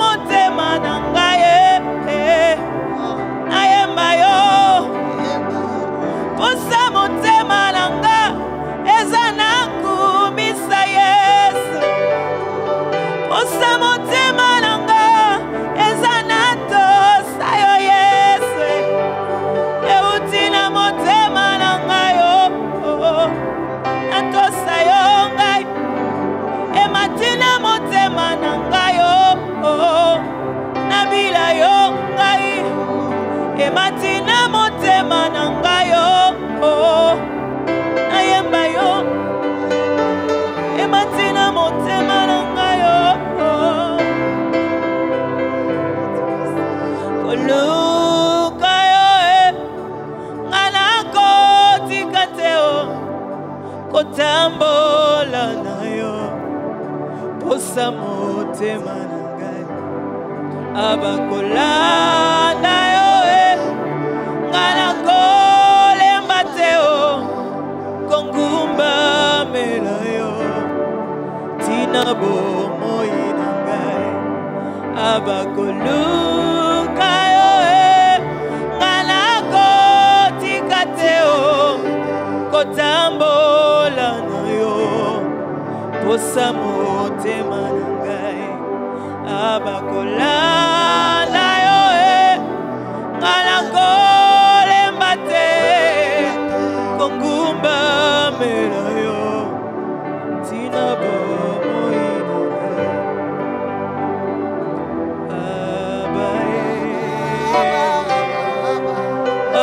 motema na ngai nayemba yo posa motema na nga eza na kumisa Yesu posa motema na nga eza na tosa yo Yesu euti na motema na ngai yo na tosa yo ngai ematina motema na ngai yo nabila yo ngai ematina motema na ngai yo nayemba yo ematina motema na ngai yo koluka yo ngana kotika te kotambola na yo posa motema na ngai abakolanda yo ngana kolemba te kongumba mela yo tina bomoi na ngai abakoluka yo ngana kotika te kotambola na yo posa motema na ngai abakolanda yo ngana kolemba te kongumba mela yo tina bomoi na ngai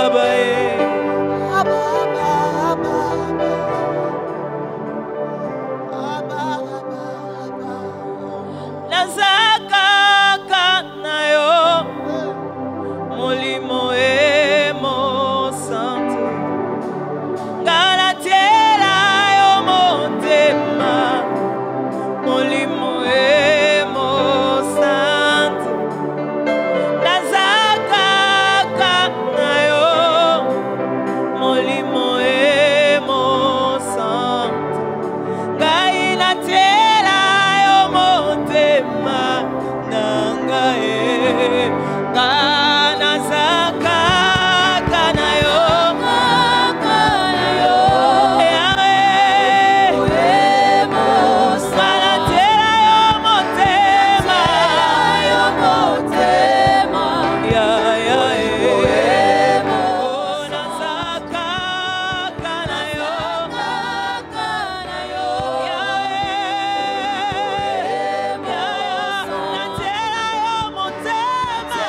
abaye nazaka kana yo molimo emo santo galatiela yo motema molimo emo santo nazaka kana yo molimo emo santo gainatiela yo motema nangae kana zaka kana yo yawe salatela yo motema ya ona zaka kana yo yawe salatela yo motema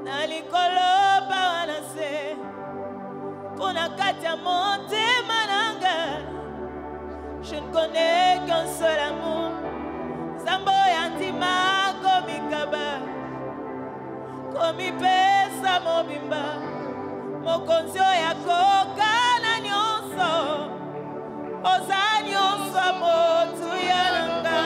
nalikoloba wana se pona katia motema nanga. Je ne connais qu'un seul amour, Zambo yantima komikaba, komipesa mobimba, mokonzio yako kana nyonso, oza nyonso motu yananga.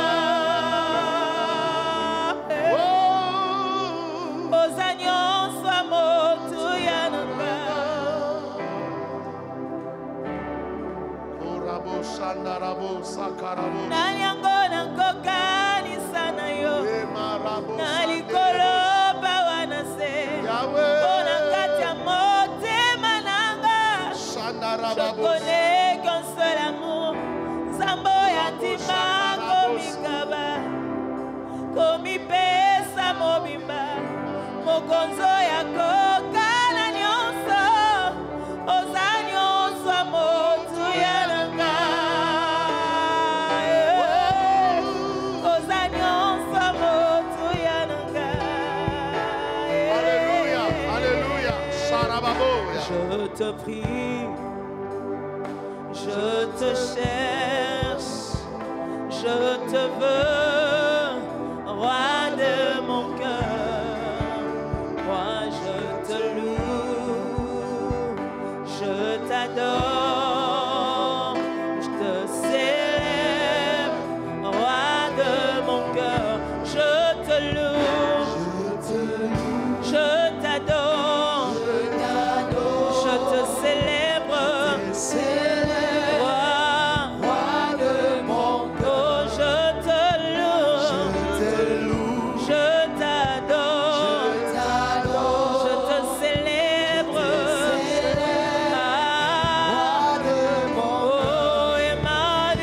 Oza nyonso motu yananga. Nanyango nakokanisa na yo, nalikoloba wana se pona katia motema nanga. Je connais qu'un seul amour, Zambo yantima komikaba, komipesa mobimba, mokonzo yako kana nyonso, oza nyonso motu yananga. Je te prie, je te cherche, je te veux, roi de mon cœur. Moi je te loue, je t'adore, je te célèbre, roi de mon cœur. Je te loue, je t'adore, je te célèbre, roi de mon cœur. Je te loue, je t'adore, je te célèbre, roi de mon cœur. Emmanuel,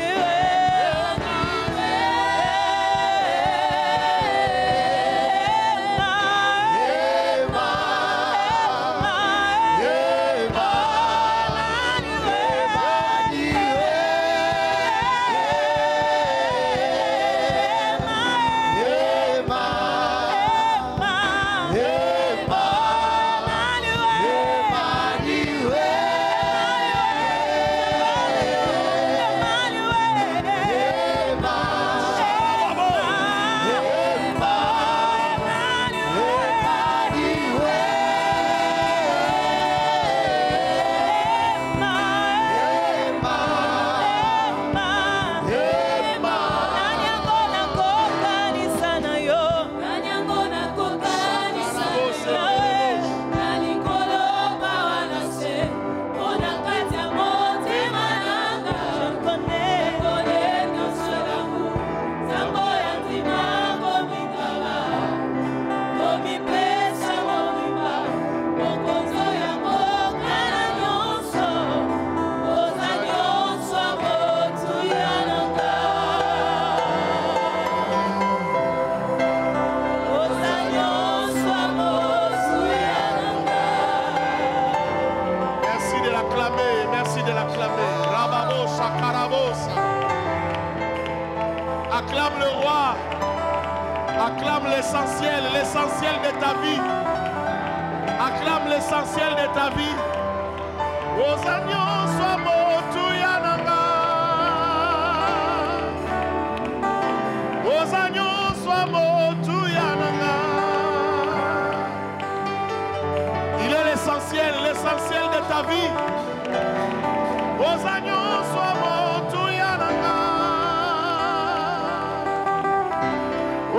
Acclame le roi. Acclame l'essentiel, l'essentiel de ta vie. Acclame l'essentiel de ta vie. Osanyo somo tuyananga. Osanyo somo tuyananga. Il est l'essentiel, l'essentiel de ta vie. Osanyo somo tuyananga.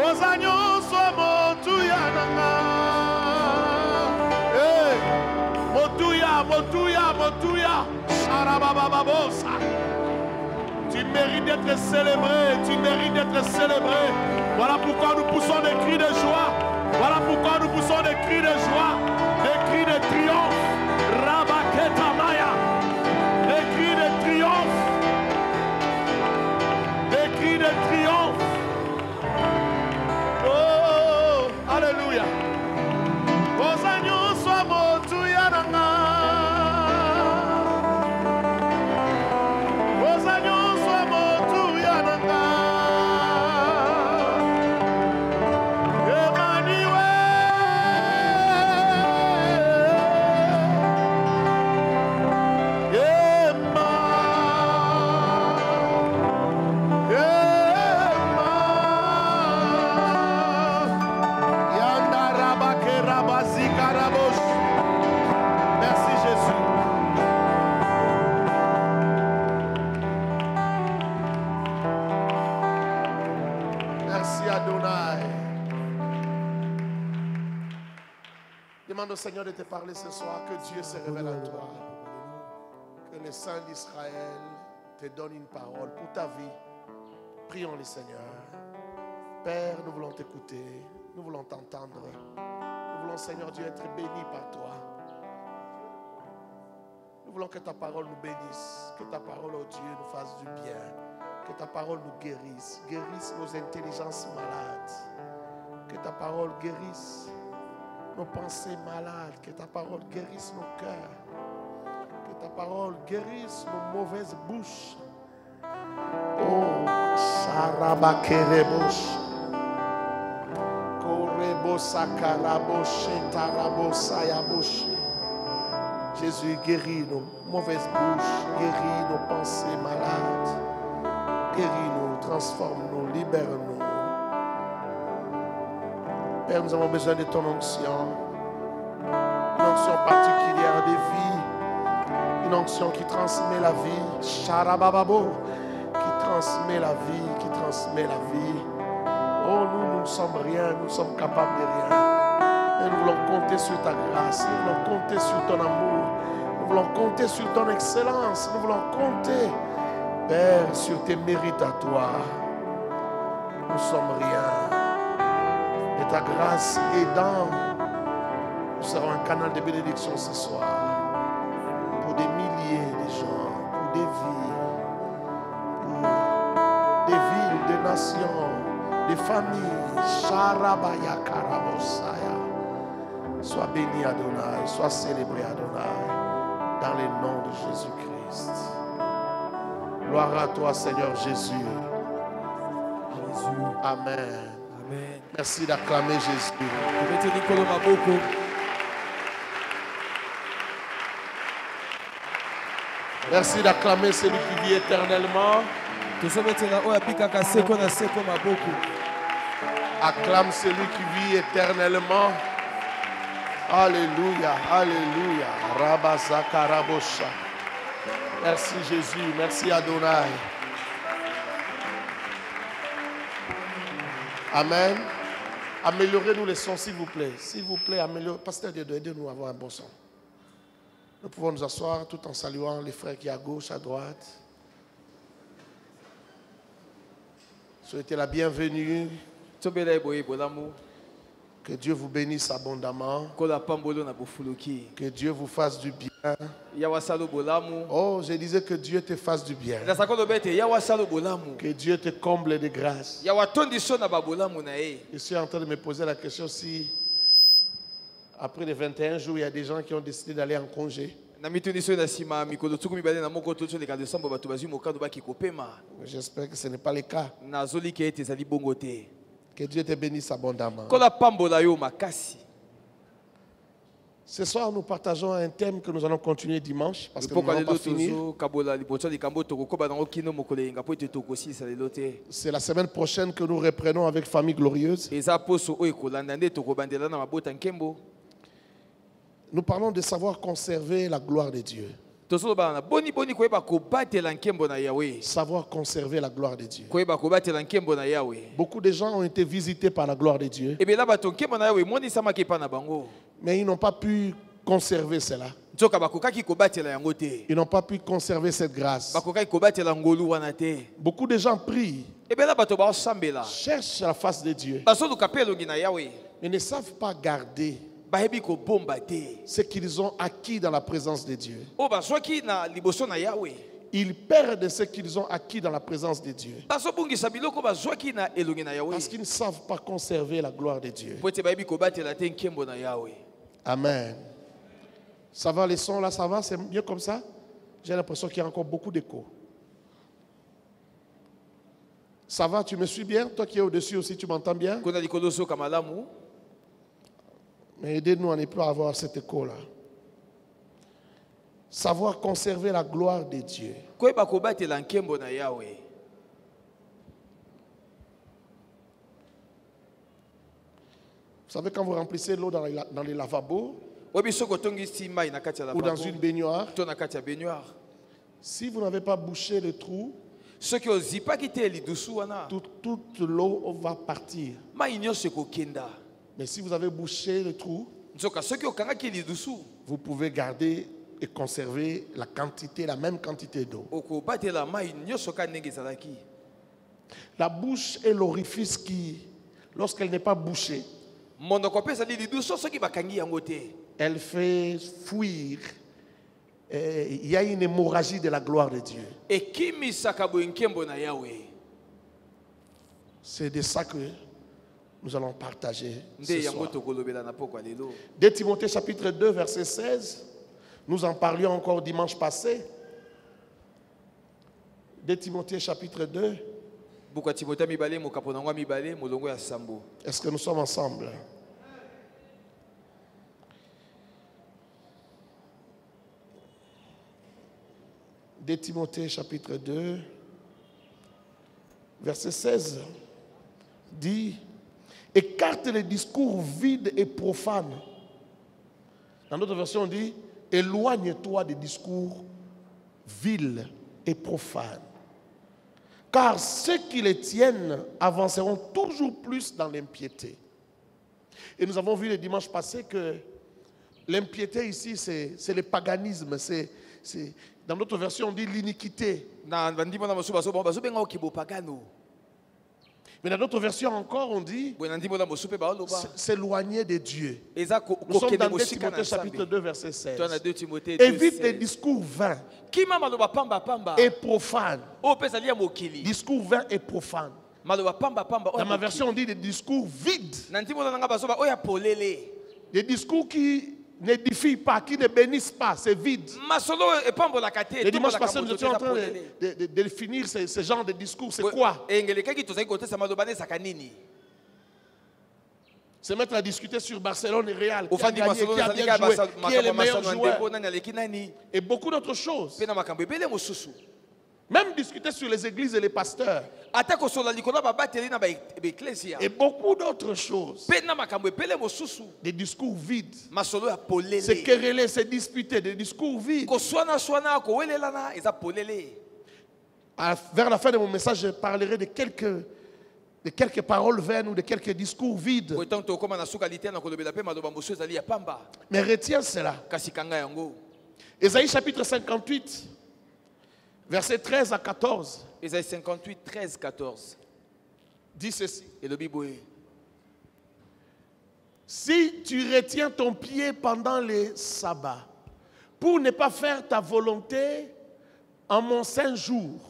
Osanyo somo tuyananga. Hey, motuya, motuya, motuya. Sharabababosa. Tu mérites d'être célébré, tu mérites d'être célébré. Voilà pourquoi nous poussons des cris de joie. Voilà pourquoi nous poussons des cris de joie, des cris de triomphe. Rabaketa Maya. Des cris de triomphe. Des cris de triomphe. Oh, alléluia. Osanyo somo tuyananga. Osanyo somo tuyananga. Emmanuel. Demande au Seigneur de te parler ce soir, que Dieu se révèle à toi. Que le Saint d'Israël te donne une parole pour ta vie. Prions le Seigneur. Père, nous voulons t'écouter. Nous voulons t'entendre. Nous voulons, Seigneur Dieu, être bénis par toi. Nous voulons que ta parole nous bénisse. Que ta parole, oh Dieu, nous fasse du bien. Que ta parole nous guérisse. Guérisse nos intelligences malades. Que ta parole guérisse nos pensées malades. Que ta parole guérisse nos cœurs. Que ta parole guérisse nos mauvaises bouches. Oh, Sarabakerebos. Jésus guérit nos mauvaises bouches, guérit nos pensées malades, guéris-nous, transforme-nous, libère-nous. Père, nous avons besoin de ton onction, une onction particulière de vie, une onction qui transmet la vie, Sharabababo, qui transmet la vie, qui transmet la vie. Oh, nous ne sommes rien, nous sommes capables de rien. Mais nous voulons compter sur ta grâce, nous voulons compter sur ton amour, nous voulons compter sur ton excellence, nous voulons compter, Père, sur tes mérites à toi. Nous ne sommes rien. Et ta grâce aidant, nous serons un canal de bénédiction ce soir pour des milliers de gens, pour des villes, des nations, des familles. Sharabaya Karabosaya. Sois béni Adonai, sois célébré Adonai, dans le nom de Jésus-Christ. Gloire à toi Seigneur Jésus. Amen. Amen. Merci d'acclamer Jésus. Merci d'acclamer celui qui vit éternellement. Acclame celui qui vit éternellement. Alléluia, alléluia. Rabazakarabosha. Merci Jésus, merci Adonai. Amen. Améliorez-nous les sons, s'il vous plaît. S'il vous plaît, améliorez. Pasteur Dieu, aidez-nous à avoir un bon son. Nous pouvons nous asseoir tout en saluant les frères qui sont à gauche, à droite. Souhaitez la bienvenue. Que Dieu vous bénisse abondamment. Que Dieu vous fasse du bien. Oh, je disais que Dieu te fasse du bien. Que Dieu te comble de grâce. Je suis en train de me poser la question si, après les 21 jours, il y a des gens qui ont décidé d'aller en congé. J'espère que ce n'est pas le cas. Que Dieu te bénisse abondamment. Ce soir, nous partageons un thème que nous allons continuer dimanche parce que nous n'allons pas finir. C'est la semaine prochaine que nous reprenons avec Famille Glorieuse. Nous parlons de savoir conserver la gloire de Dieu. Savoir conserver la gloire de Dieu. Beaucoup de gens ont été visités par la gloire de Dieu, mais ils n'ont pas pu conserver cela. Ils n'ont pas pu conserver cette grâce. Beaucoup de gens prient, cherchent la face de Dieu, mais ne savent pas garder ce qu'ils ont acquis dans la présence de Dieu. Ils perdent ce qu'ils ont acquis dans la présence de Dieu parce qu'ils ne savent pas conserver la gloire de Dieu. Amen. Ça va, les sons là, ça va? C'est mieux comme ça? J'ai l'impression qu'il y a encore beaucoup d'écho. Ça va, tu me suis bien? Toi qui es au-dessus aussi, tu m'entends bien? Mais aidez-nous à ne plus avoir cet écho-là. Savoir conserver la gloire de Dieu. Vous savez, quand vous remplissez l'eau dans les lavabos ou dans une baignoire, si vous n'avez pas bouché le trou, toute l'eau va partir. Mais si vous avez bouché le trou, vous pouvez garder et conserver la quantité, la même quantité d'eau. La bouche est l'orifice qui, lorsqu'elle n'est pas bouchée, elle fait fuir. Il y a une hémorragie de la gloire de Dieu. C'est de ça que nous allons partager ce soir. 2 Timothée chapitre 2 verset 16. Nous en parlions encore dimanche passé. 2 Timothée chapitre 2. Est-ce que nous sommes ensemble? De Timothée chapitre 2, verset 16, dit: écarte les discours vides et profanes. Dans notre version, on dit: éloigne-toi des discours vils et profanes. Car ceux qui les tiennent avanceront toujours plus dans l'impiété. Et nous avons vu le dimanche passé que l'impiété ici, c'est le paganisme, dans notre version, on dit l'iniquité. Mais dans notre version encore, on dit s'éloigner de Dieu. Nous sommes dans 2 Timothée chapitre 2, verset 16. Évite les discours vains et profanes. Discours vains et profanes. Dans ma version, on dit des discours vides. Des discours qui n'édifient pas, qui ne bénissent pas, c'est vide. Le dimanche passé, nous étions en train de définir ce genre de discours. C'est quoi? Se mettre à discuter sur Barcelone et Real, qui a gagné, qui a bien joué, qui est le meilleur joueur, et beaucoup d'autres choses. Même discuter sur les églises et les pasteurs. Et beaucoup d'autres choses. Des discours vides. Se quereller, se disputer, des discours vides. Vers la fin de mon message, je parlerai de quelques paroles vaines ou de quelques discours vides. Mais retiens cela. Ésaïe chapitre 58. Verset 13 à 14. Ésaïe 58, 13, 14. Dit ceci. Et le Bible. Si tu retiens ton pied pendant les sabbats, pour ne pas faire ta volonté en mon saint jour,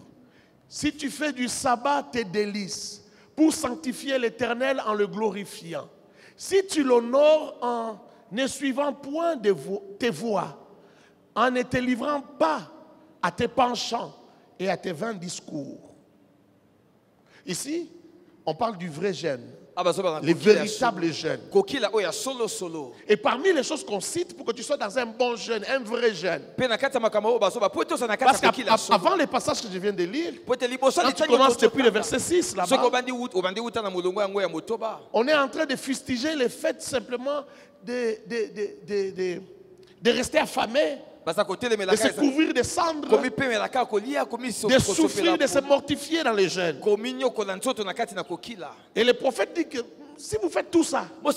si tu fais du sabbat tes délices, pour sanctifier l'Éternel en le glorifiant, si tu l'honores en ne suivant point tes voies, en ne te livrant pas à tes penchants et à tes vains discours. Ici, on parle du vrai jeûne, les véritables jeûnes. Et parmi les choses qu'on cite pour que tu sois dans un bon jeûne, un vrai jeûne. Parce qu'avant les passages que je viens de lire, quand tu commences depuis le verset 6 là-bas, on est en train de fustiger le fait simplement de rester affamé, de se couvrir de cendres, de souffrir, de se mortifier dans les jeûnes. Et le prophète dit que si vous faites tout ça, et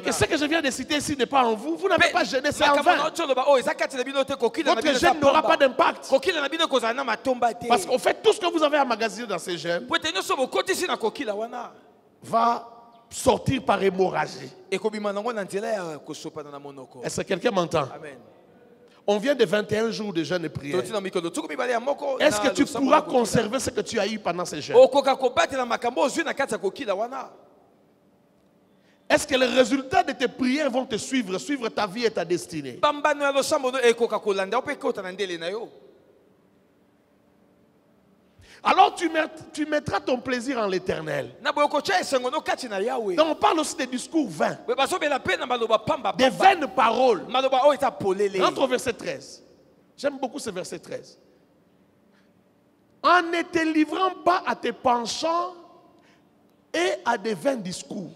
que ce que je viens de citer ici n'est pas en vous, vous n'avez pas jeûné, c'est en vain. Votre jeûne n'aura pas d'impact. Parce qu'en fait, tout ce que vous avez emmagasiné dans ces jeûnes va sortir par hémorragie. Est-ce que quelqu'un m'entend? Amen. On vient de 21 jours de jeûne et prière. Est-ce que tu pourras conserver ce que tu as eu pendant ces jeûnes? Est-ce que les résultats de tes prières vont te suivre, suivre ta vie et ta destinée? Alors tu mettras ton plaisir en l'Éternel. Donc on parle aussi des discours vains, des vaines paroles. Entre au verset 13. J'aime beaucoup ce verset 13. En ne te livrant pas à tes penchants et à des vains discours.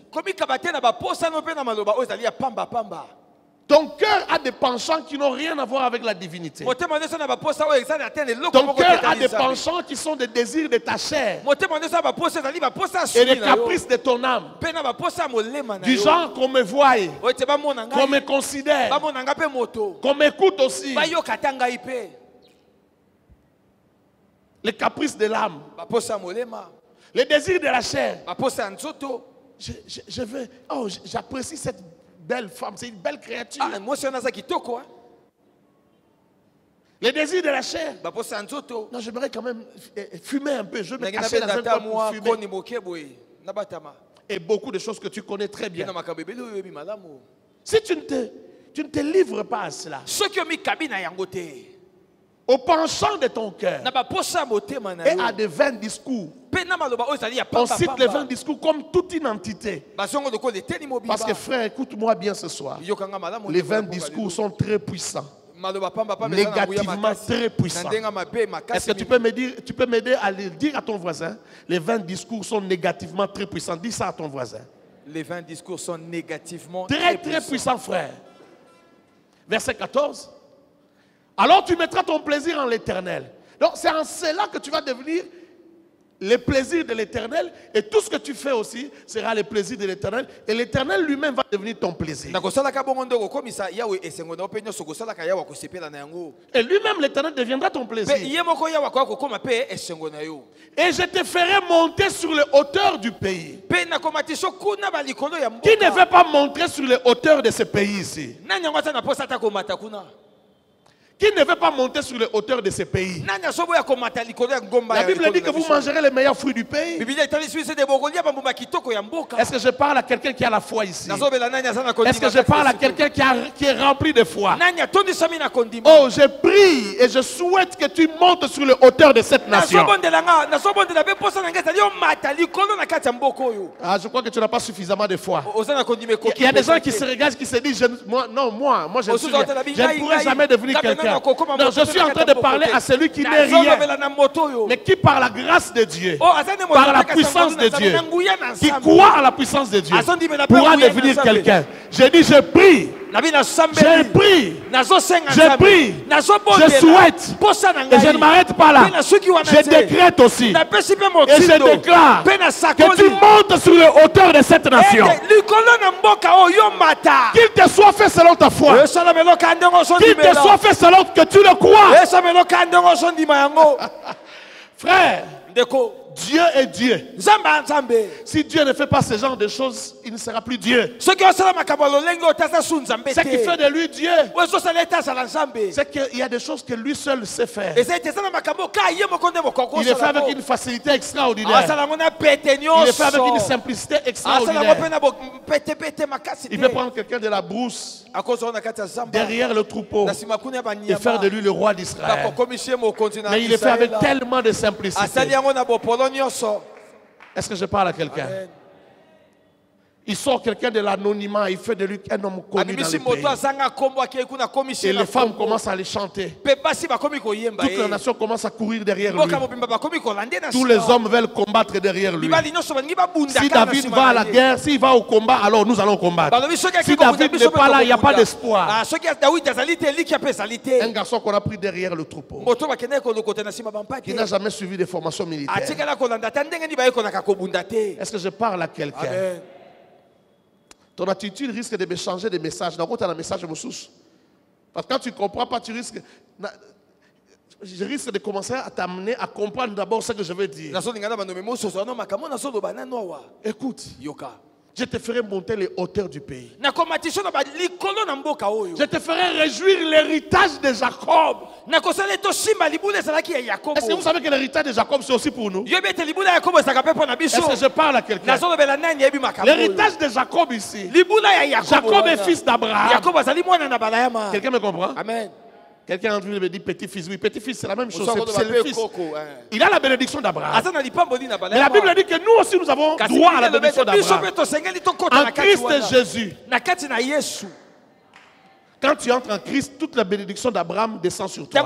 Ton cœur a des penchants qui n'ont rien à voir avec la divinité. Ton cœur a des penchants qui sont des désirs de ta chair et des caprices de ton âme. Du genre qu'on me voie, qu'on me considère, qu'on m'écoute aussi. Les caprices de l'âme, les désirs de la chair. J'apprécie cette belle femme, c'est une belle créature. Les désirs de la chair. Non, j'aimerais quand même fumer un peu. Je vais me cacher dans un coin pour fumer. Et beaucoup de choses que tu connais très bien. Si tu ne te livres pas à cela, au penchant de ton cœur et à des vains discours, on cite les vains discours comme toute une entité. Parce que frère, écoute-moi bien ce soir. Les vains discours sont très puissants. Négativement très puissants. Est-ce que tu peux m'aider à le dire à ton voisin? Les vains discours sont négativement très puissants. Dis ça à ton voisin. Les vains discours sont négativement très puissants, frère. Verset 14. Alors tu mettras ton plaisir en l'Éternel. Donc c'est en cela que tu vas devenir les plaisirs de l'Éternel, et tout ce que tu fais aussi sera les plaisirs de l'Éternel, et l'Éternel lui-même va devenir ton plaisir. Et lui-même l'Éternel deviendra ton plaisir. Et je te ferai monter sur les hauteurs du pays. Qui ne veut pas monter sur les hauteurs de ce pays ici? Qui ne veut pas monter sur les hauteurs de ce pays? La Bible dit que vous mangerez les meilleurs fruits du pays. Est-ce que je parle à quelqu'un qui a la foi ici? Est-ce que je parle à quelqu'un qui est rempli de foi? Oh, je prie et je souhaite que tu montes sur les hauteurs de cette nation. Ah, je crois que tu n'as pas suffisamment de foi. Il y a des gens qui se regardent, qui se disent, moi je ne pourrai jamais devenir quelqu'un. Non, je suis en train de parler à celui qui n'est rien, mais qui par la grâce de Dieu, par la puissance de Dieu, qui croit à la puissance de Dieu, pourra devenir quelqu'un. J'ai dit, je prie. Je prie, je souhaite, et je ne m'arrête pas là. Je décrète aussi, et je déclare que tu montes sur les hauteurs de cette nation. Qu'il te soit fait selon ta foi, qu'il te soit fait selon que tu le crois. Frère, Dieu est Dieu. Si Dieu ne fait pas ce genre de choses, il ne sera plus Dieu. Ce qui fait de lui Dieu, c'est qu'il y a des choses que lui seul sait faire. Il le fait avec une facilité extraordinaire. Il le fait avec une simplicité extraordinaire. Il peut prendre quelqu'un de la brousse derrière le troupeau et faire de lui le roi d'Israël. Mais il le fait avec tellement de simplicité. Est-ce que je parle à quelqu'un? Il sort quelqu'un de l'anonymat, il fait de lui un homme connu dans le pays. Et les femmes commencent à les chanter. Toute la nation commence à courir derrière lui. Tous les hommes veulent combattre derrière lui. Si David va à la guerre, s'il va au combat, alors nous allons combattre. Si David n'est pas là, il n'y a pas d'espoir. Un garçon qu'on a pris derrière le troupeau, qui n'a jamais suivi des formations militaires. Est-ce que je parle à quelqu'un? Ton attitude risque de me changer de message. Donc, tu as un message de sous. Parce que quand tu ne comprends pas, je risque de commencer à t'amener à comprendre d'abord ce que je veux dire. Écoute. Je te ferai monter les hauteurs du pays. Je te ferai réjouir l'héritage de Jacob. Est-ce que vous savez que l'héritage de Jacob c'est aussi pour nous? Est-ce que je parle à quelqu'un? L'héritage de Jacob ici. Jacob est fils d'Abraham. Quelqu'un me comprend? Amen. Quelqu'un entre nous me dit petit-fils. Oui, petit-fils, c'est la même chose. C'est le fils. Il a la bénédiction d'Abraham. Mais la Bible dit que nous aussi, nous avons droit à la bénédiction d'Abraham. En Christ Jésus. Quand tu entres en Christ, toute la bénédiction d'Abraham descend sur toi.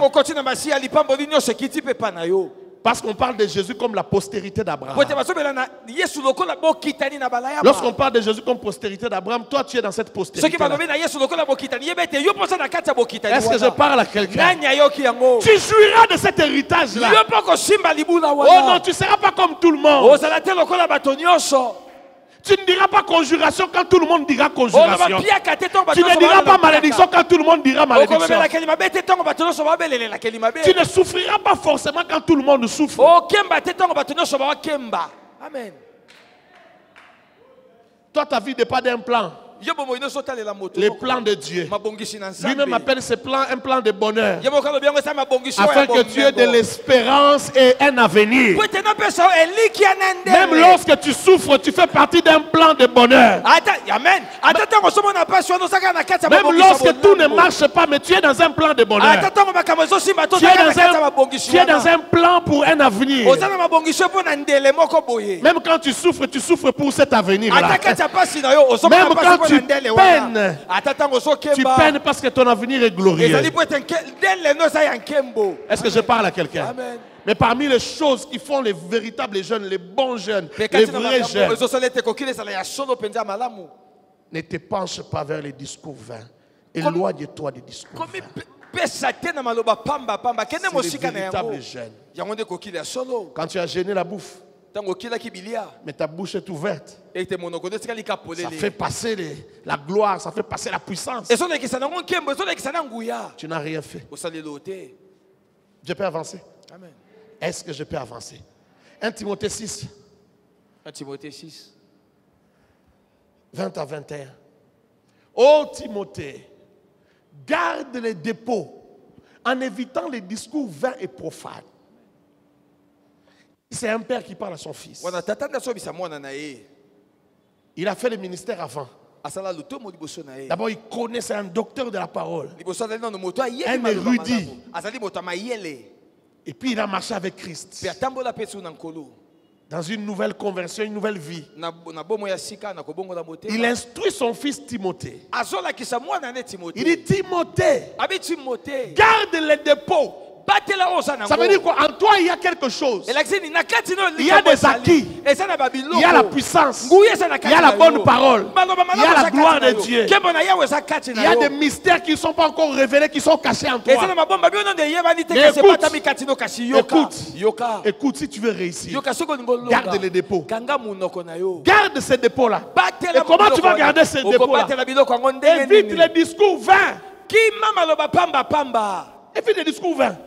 Parce qu'on parle de Jésus comme la postérité d'Abraham. Po ete bazobela na Yesu lokola bokitani na bala ya ba. Lorsqu'on parle de Jésus comme postérité d'Abraham, toi tu es dans cette Soki postérité. balobi na Yesu lokola bokitani yebete yo posa na kati ya bokitani. Est-ce que je parle à quelqu'un? Nani ayoki yango? Tu jouiras de cet héritage-là. Yo poko simba libula Oh wana. non, tu ne seras pas comme tout le monde. Ozala te lokola bato nyonso. Tu ne diras pas conjuration quand tout le monde dira conjuration. Tu ne diras pas malédiction quand tout le monde dira malédiction. Tu ne souffriras pas forcément quand tout le monde souffre. Amen. Toi, ta vie n'est pas d'un plan. Les plans de Dieu. Lui-même appelle ce plan un plan de bonheur. Afin que tu aies de l'espérance et un avenir. Même lorsque tu souffres, tu fais partie d'un plan de bonheur. Amen. Même lorsque tout ne marche pas, mais tu es dans un plan de bonheur. Tu es dans un plan pour un avenir. Même quand tu souffres pour cet avenir-là. Même quand tu peines parce que ton avenir est glorieux. Est-ce que je parle à quelqu'un? Mais parmi les choses qui font les véritables jeunes, les bons jeunes, les vrais jeunes, ne te penche pas vers les discours vains. Éloigne-toi des discours vains. C'est les véritables jeunes. Quand tu as gêné la bouffe, mais ta bouche est ouverte, ça fait passer la gloire, ça fait passer la puissance. Tu n'as rien fait. Je peux avancer? Amen. Est-ce que je peux avancer? 1 Timothée 6. 1 Timothée 6. 20 à 21. Ô Timothée, garde les dépôts en évitant les discours vains et profanes. C'est un père qui parle à son fils. Il a fait le ministère avant. D'abord, il connaît, c'est un docteur de la parole. Un érudit. Et puis, il a marché avec Christ. Dans une nouvelle conversion, une nouvelle vie. Il instruit son fils Timothée. Il dit Timothée, garde les dépôts. Ça veut dire quoi? En toi, il y a quelque chose. Il y a des acquis. Il y a la puissance. Il y a la bonne parole. Il y a la gloire de Dieu. Il y a des mystères qui ne sont pas encore révélés, qui sont cachés en toi. Écoute, si tu veux réussir, garde les dépôts. Garde ces dépôts-là. Et comment tu vas garder ces dépôts-là? Évite les discours vains. Évite les discours vains.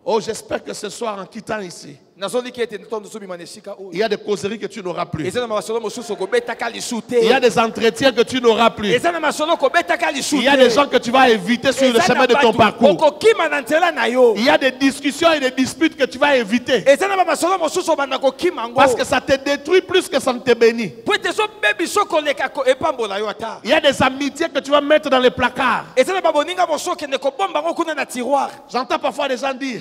Oh, j'espère que ce soir, en quittant ici, il y a des causeries que tu n'auras plus. Il y a des entretiens que tu n'auras plus. Il y a des gens que tu vas éviter sur le chemin de ton parcours. Il y a des discussions et des disputes que tu vas éviter. Parce que ça te détruit plus que ça ne te bénit. Il y a des amitiés que tu vas mettre dans les placards. J'entends parfois des gens dire,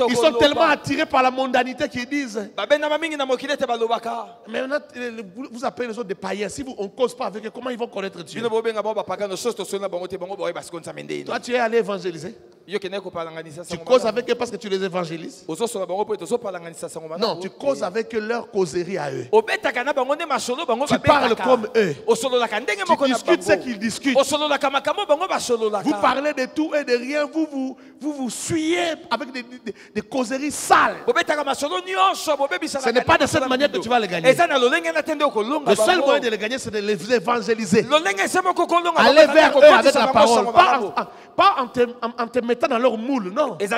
ils sont tellement attirés par la mondanité qu'ils disent, mais maintenant vous appelez les autres des païens. Si on ne cause pas avec eux, comment ils vont connaître Dieu? Toi, tu es allé évangéliser. Tu causes avec eux parce que tu les évangélises. Non, tu causes avec eux leur causerie à eux. Tu parles comme eux. Tu discutes ce qu'ils discutent. Vous parlez de tout et de rien. Vous suyez avec des causeries sales. Ce n'est pas de cette manière que tu vas les gagner. Le seul moyen de les gagner, c'est de les évangéliser. Aller vers eux avec la parole. Pas en te mettant dans leur moule, non. Est-ce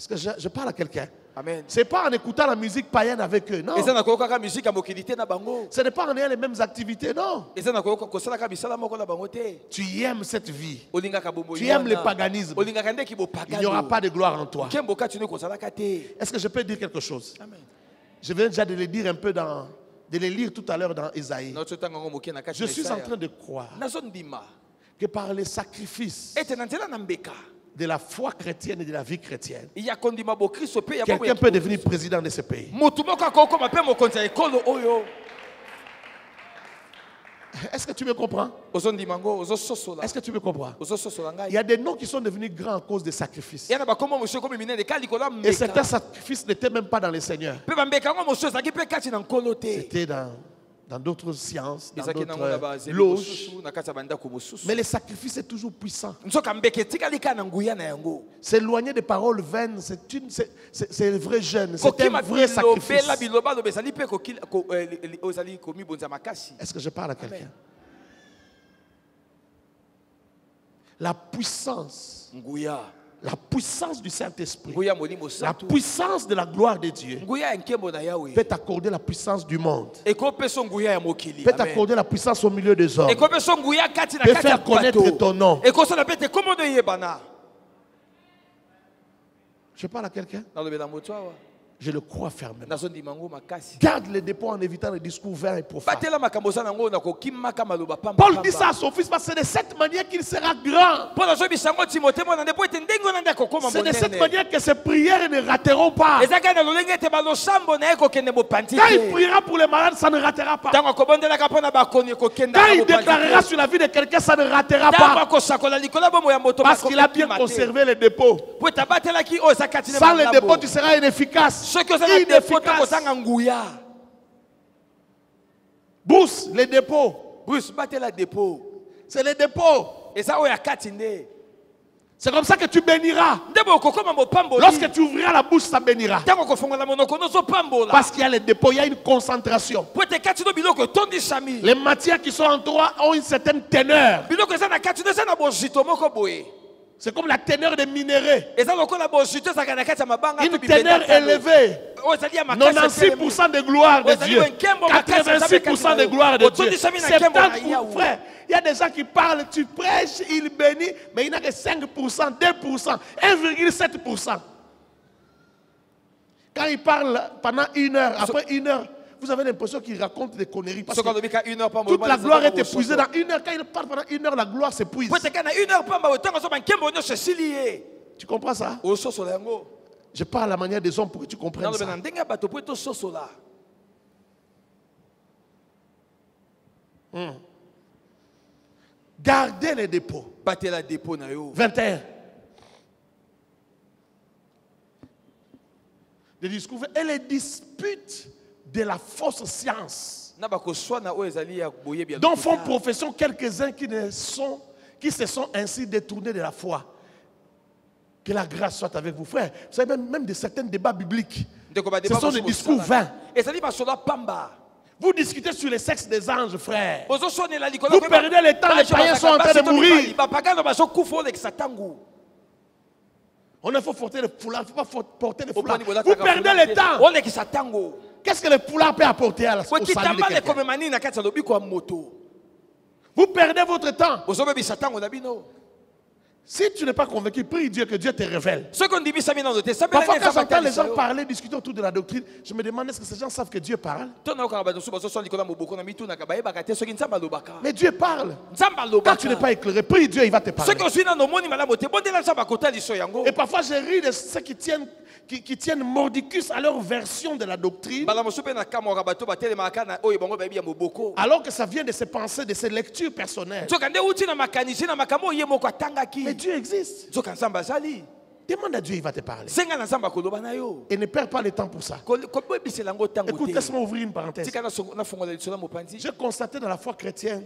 que je parle à quelqu'un? Ce n'est pas en écoutant la musique païenne avec eux, non. Ce n'est pas en ayant les mêmes activités, non. Tu aimes cette vie. Tu aimes le paganisme. Il n'y aura pas de gloire en toi. Est-ce que je peux dire quelque chose? Je viens déjà de le dire un peu de le lire tout à l'heure dans Isaïe. Je suis en train de croire que par les sacrifices de la foi chrétienne et de la vie chrétienne, quelqu'un peut devenir président de ce pays. Est-ce que tu me comprends? Est-ce que tu me comprends? Il y a des noms qui sont devenus grands à cause des sacrifices. Et certains sacrifices n'étaient même pas dans les seigneurs. C'était dans d'autres sciences, dans d'autres loges. Mais le sacrifice est toujours puissant. S'éloigner des paroles vaines, c'est un vrai jeûne, c'est un vrai sacrifice. Est-ce que je parle à quelqu'un? La puissance du Saint-Esprit, la puissance de la gloire de Dieu peut t'accorder la puissance du monde, peut t'accorder la puissance au milieu des hommes, peut faire connaître ton nom. Je parle à quelqu'un? Je le crois fermement. Garde les dépôts en évitant les discours vains et profanes. Paul dit ça à son fils parce que c'est de cette manière qu'il sera grand. C'est de cette manière que ses prières ne rateront pas. Quand il priera pour les malades, ça ne ratera pas. Quand il déclarera sur la vie de quelqu'un, ça ne ratera pas. Parce qu'il a bien conservé les dépôts. Sans les dépôts, tu seras inefficace. Bruce, les dépôts. C'est les dépôts. C'est comme ça que tu béniras. Lorsque tu ouvriras la bouche, ça bénira. Parce qu'il y a les dépôts, il y a une concentration. Les matières qui sont en toi ont une certaine teneur. C'est comme la teneur des minéraux. Une teneur élevée. 96% de gloire de Dieu. 86% de gloire de Dieu. 70%, frère. Il y a des gens qui parlent, tu prêches, ils bénissent, mais il n'y a que 5%, 2%, 1,7%. Quand ils parlent pendant 1 heure, après 1 heure, vous avez l'impression qu'ils racontent des conneries. Parce que toute la gloire est épuisée dans 1 heure. Quand ils parlent pendant 1 heure, la gloire s'épuise. Tu comprends ça? Je parle à la manière des hommes pour que tu comprennes ça. Gardez les dépôts. 21. Les discours et les disputes de la fausse science dont font profession quelques-uns qui se sont ainsi détournés de la foi. Que la grâce soit avec vous, frères. Vous savez, même de certains débats bibliques, ce sont des discours vains. Vous discutez sur le sexe des anges, frères. Vous perdez le temps, les païens sont en train de mourir. On ne faut porter le foulard, il ne faut pas porter le foulard. Vous perdez le temps. Qu'est-ce que le foulard peut apporter au salut de quelqu'un? Vous perdez votre temps. Si tu n'es pas convaincu, prie Dieu que Dieu te révèle. Parfois, quand j'entends les gens parler, discuter autour de la doctrine, je me demande est-ce que ces gens savent que Dieu parle? Mais Dieu parle. Quand tu n'es pas éclairé, prie Dieu, il va te parler. Et parfois, je ris de ceux qui tiennent mordicus à leur version de la doctrine, alors que ça vient de ses pensées, de ses lectures personnelles. Mais Dieu existe. Demande à Dieu, il va te parler. Et ne perds pas le temps pour ça. Écoute, laisse-moi ouvrir une parenthèse. J'ai constaté dans la foi chrétienne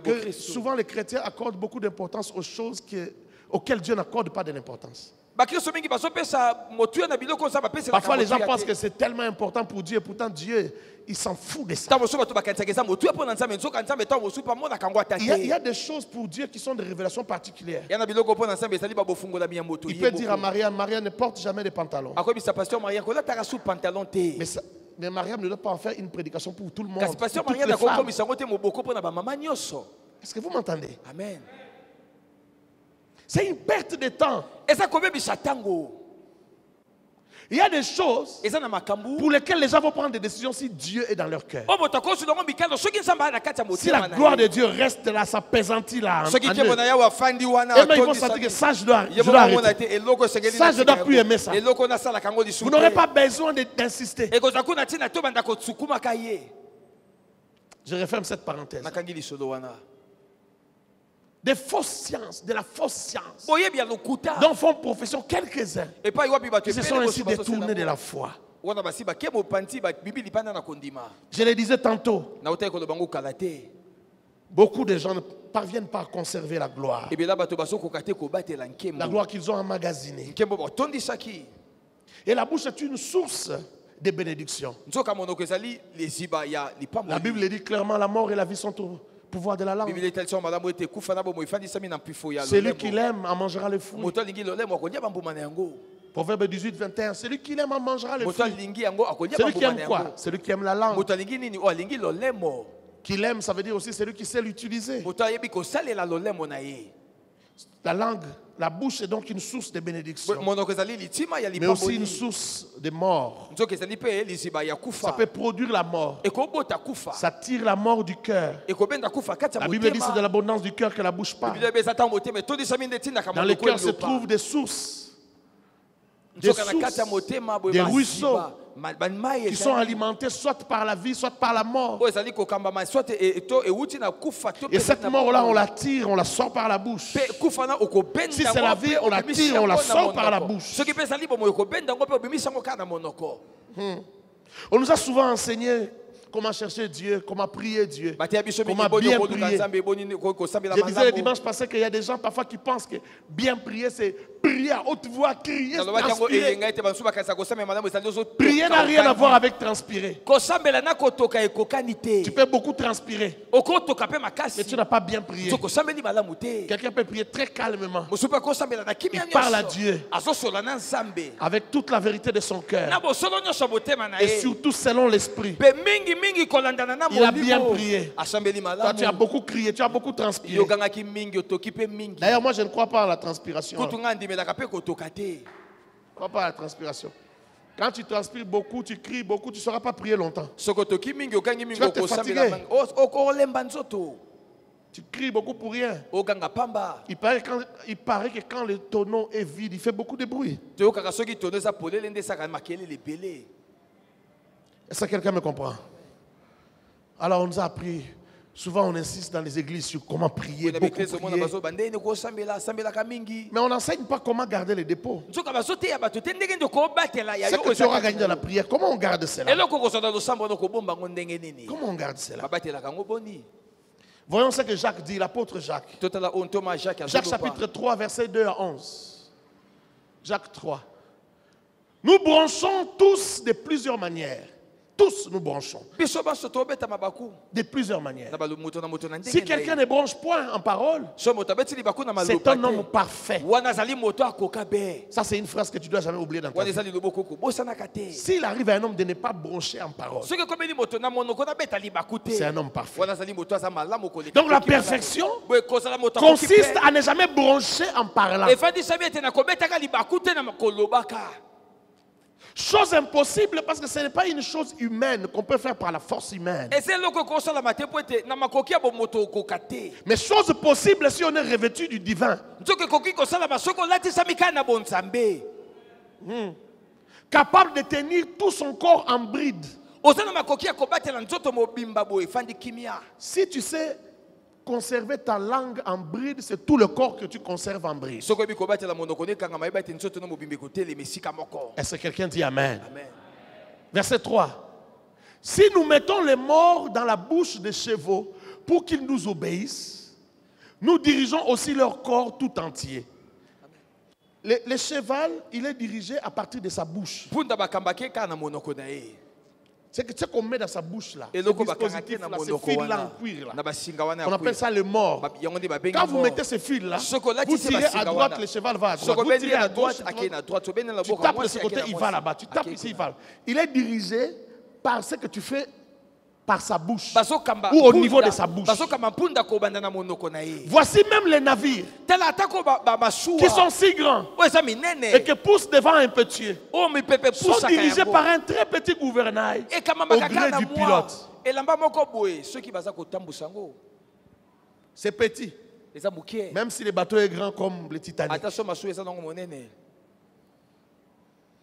que souvent les chrétiens accordent beaucoup d'importance aux choses auxquelles Dieu n'accorde pas de l'importance. Parfois les gens pensent que c'est tellement important pour Dieu, et pourtant Dieu, il s'en fout de ça. Il y a des choses pour Dieu qui sont des révélations particulières. Il peut dire à Mariam, Mariam ne porte jamais de pantalon. Mais Mariam ne doit pas en faire une prédication pour tout le monde. Pour toutes les femmes. Est-ce que vous m'entendez? Amen. C'est une perte de temps. Il y a des choses pour lesquelles les gens vont prendre des décisions si Dieu est dans leur cœur. Si la gloire de Dieu reste là, ça pesantit là. Et même ils vont sentir que ça, je dois arrêter. Ça, je ne dois plus aimer ça. Vous n'aurez pas besoin d'insister. Je referme cette parenthèse. nakangi lisolo wana. Des fausses sciences, de la fausse science, Boye bien lokuta. dont font profession quelques-uns Et pas wapi bato qui se sont ainsi détournés de la foi. wana basi ba kemo panti ba bibili pana na kondima. Je le disais tantôt, Na utai ko bango kalate. beaucoup de gens ne parviennent pas à conserver la gloire. Et bien là bato baso ko kate ko batela La nkembo. gloire qu'ils ont emmagasinée. Nkembo ba tondi saki. Et la bouche est une source de bénédiction. Nzoka monoko ezali leziba ya lipambo. La Bible dit clairement, la mort et la vie sont au pouvoir de la langue. Bible est madame ete kufa na bo mo ifandi sami na mpifo ya Celui qui l'aime en mangera le fruit. moto lingi lolemo akolia bambuma na yango. Proverbe 18, 21. Celui qui l'aime en mangera le Moto fruit. lingi yango akolia Celui qui bambuma na aime quoi? yango. Celui qui aime la langue. Moto lingi nini o lingi lolemo. Qui l'aime, ça veut dire aussi celui qui sait l'utiliser. Moto ayebi ko salela lolemo na ye. La langue, la bouche est donc une source de bénédiction, Monoko ezali litima ya mais aussi lipambo. une source de mort. Nzoka ezali pe liziba ya Ça kufa. peut produire la mort. Ekobota kufa. Ça tire la mort du cœur. Ekobenda kufa kati ya La Bible dit c'est de motema. l'abondance du cœur que la bouche parle. Bible eza ta motema tondi sami ndeti na Dans le cœur se trouvent des sources, des Nzoka na kati ya sources motema boye des masiba. ruisseaux Banmai qui sont alimentés soit par la vie, soit par la mort. oyo ezali kokamba soit to euti na kufa to Et pe cette na mort-là, bomoi. on la tire, on la sort par la bouche. Pe kufa na okobenda Si c'est la vie, on la tire, on la sort par la bouche. soki pe ezali bomo okobenda yango pe obimisa yango kaka na monoko. On nous a souvent enseigné comment chercher Dieu, comment prier Dieu, bateya biso mingi comment boni bien okoluka prier. nzambe eboni kosambela Je disais le malamu. dimanche passé qu'il y a des gens parfois qui pensent que bien prier, c'est prier à haute voix, crier, nalobaki yango transpirer. eyenga ete bamosusu bakanisa kosambela malamu ezali Prier n'a rien à voir avec transpirer. kosambela na kotoka ekokani te. Tu peux beaucoup transpirer, okotoka pe mais makasi tu n'as pas bien prié. so kosambeli malamu te. Quelqu'un peut prier très calmement, mosusu pe akosambela na kimia Il parle à nyonso Dieu. azosola na nzambe avec toute la vérité de son na cœur, bosolo nyonso ya motema na et ye surtout selon l'esprit. pe mingi kolandana na Il a bien molimo prié. asambeli Toi, tu as malamu beaucoup crié, tu as beaucoup transpiré. yokangaki mingi otoki pe mingi D'ailleurs, moi, je ne crois pas à la transpiration. Je kutu nga ndimelaka pe kotoka te. ne crois pas à la transpiration. Quand tu transpires beaucoup, tu cries beaucoup, tu ne sauras pas prier longtemps. soki otoki mingi okangi mingi Tu vas te okosambela fatiguer. okolemba nzoto Tu cries beaucoup pour rien. okanga pamba Il paraît que quand le tonneau est vide, il fait beaucoup de bruit. toyokaka soki tono eza polele nde esaka makelele ebele. Est-ce que quelqu'un me comprend? Alors, on nous a appris. Souvent, on insiste dans les églises sur comment prier, na beaucoup beklese omona prier. bazoba ndenge kosambela asambelaka mingi Mais on n'enseigne pas comment garder les dépôts. nzoka bazoteya bato te ndenge nde kobatela ya Ce que tu auras gagné dans la prière, comment on garde cela? eloko kozala losambo wana kobomba ngo ndenge nini Comment on garde cela? babatelaka yango boni. Voyons ce que Jacques dit, l'apôtre Jacques. totala oyo ntoma Jacques Jacques chapitre 3, versets 2 à 11. Jacques 3. Nous branchons tous de plusieurs manières. Tous nous branchons biso banso tobeta mabaku de plusieurs manières. na moto na moto na Si ndenge quelqu'un ne branche point en parole, so moto abeti libaku na c'est maloba un homme te parfait. wana azali moto akoka be Ça, c'est une phrase que tu dois jamais oublier dans ta wana vie. ezali loboko kobosanaka te S'il arrive à un homme de ne pas brancher en parole, soki ekomeli moto na monoko nabeta libaku te c'est un homme parfait. wana azali moto aza malamu koleka Donc la koki malamu. perfection boye kozala moto akoki consiste pe à ne jamais brancher en parlant. efandisami ete nakobetaka libaku te na kolobaka. Chose impossible parce que ce n'est pas une chose humaine qu'on peut faire par la force humaine. eza eloko ekosalama te po ete na makoki ya bomoto okoka te Mais chose possible si on est revêtu du divin. nzoki ekoki kosalama soki olatisami kaka na bonzambe Capable de tenir tout son corps en bride. oza na makoki ya kobatela nzoto mobimba boye efandi kimia. Si tu sais conserver ta langue en bride, c'est tout le corps que tu conserves en bride. soki oyebi kobatela monoko nekangama yeba ete nzoto no mobimba ekotelema esika moko. Est-ce que quelqu'un dit Amen? Amen. Verset 3. Si nous mettons les morts dans la bouche des chevaux pour qu'ils nous obéissent, nous dirigeons aussi leur corps tout entier. Le cheval, il est dirigé à partir de sa bouche. mpunda bakambaki kaka na monoko na ye C'est que ce qu'on met dans sa bouche là, ce eloko bakangaki dispositif na là, ce monoko fil là wana en cuir là, na basinga wana on ya appelle ça le mort. yango nde babengi Quand vous mort. mettez ce fil là, Chocolat, vous c'est tirez basinga à droite, wana. le cheval va à droite. soki Vous obendi tirez na à droite gauche, akei na droite sobeni na tu loboko tapes de ce côté, il va là-bas. Tu tapes ici, il va là. Il est dirigé par ce que tu fais par sa bouche. bazokamba Ou au mpunda- niveau de sa bouche. bazokamba mpunda kobanda na monoko na ye Voici même les navires tala atako basuwa qui sont si grands oyo eza et minene qui poussent devant un petit. oyo mipepe Sont pusaka dirigés yango par un très petit gouvernail ekamamaka au gré kaka na du mwa pilote. elamba moko boye soki baza kotambusa yango C'est petit, eza mokie même si le bateau est grand comme le Titanic. ata so masuwa eza nango monene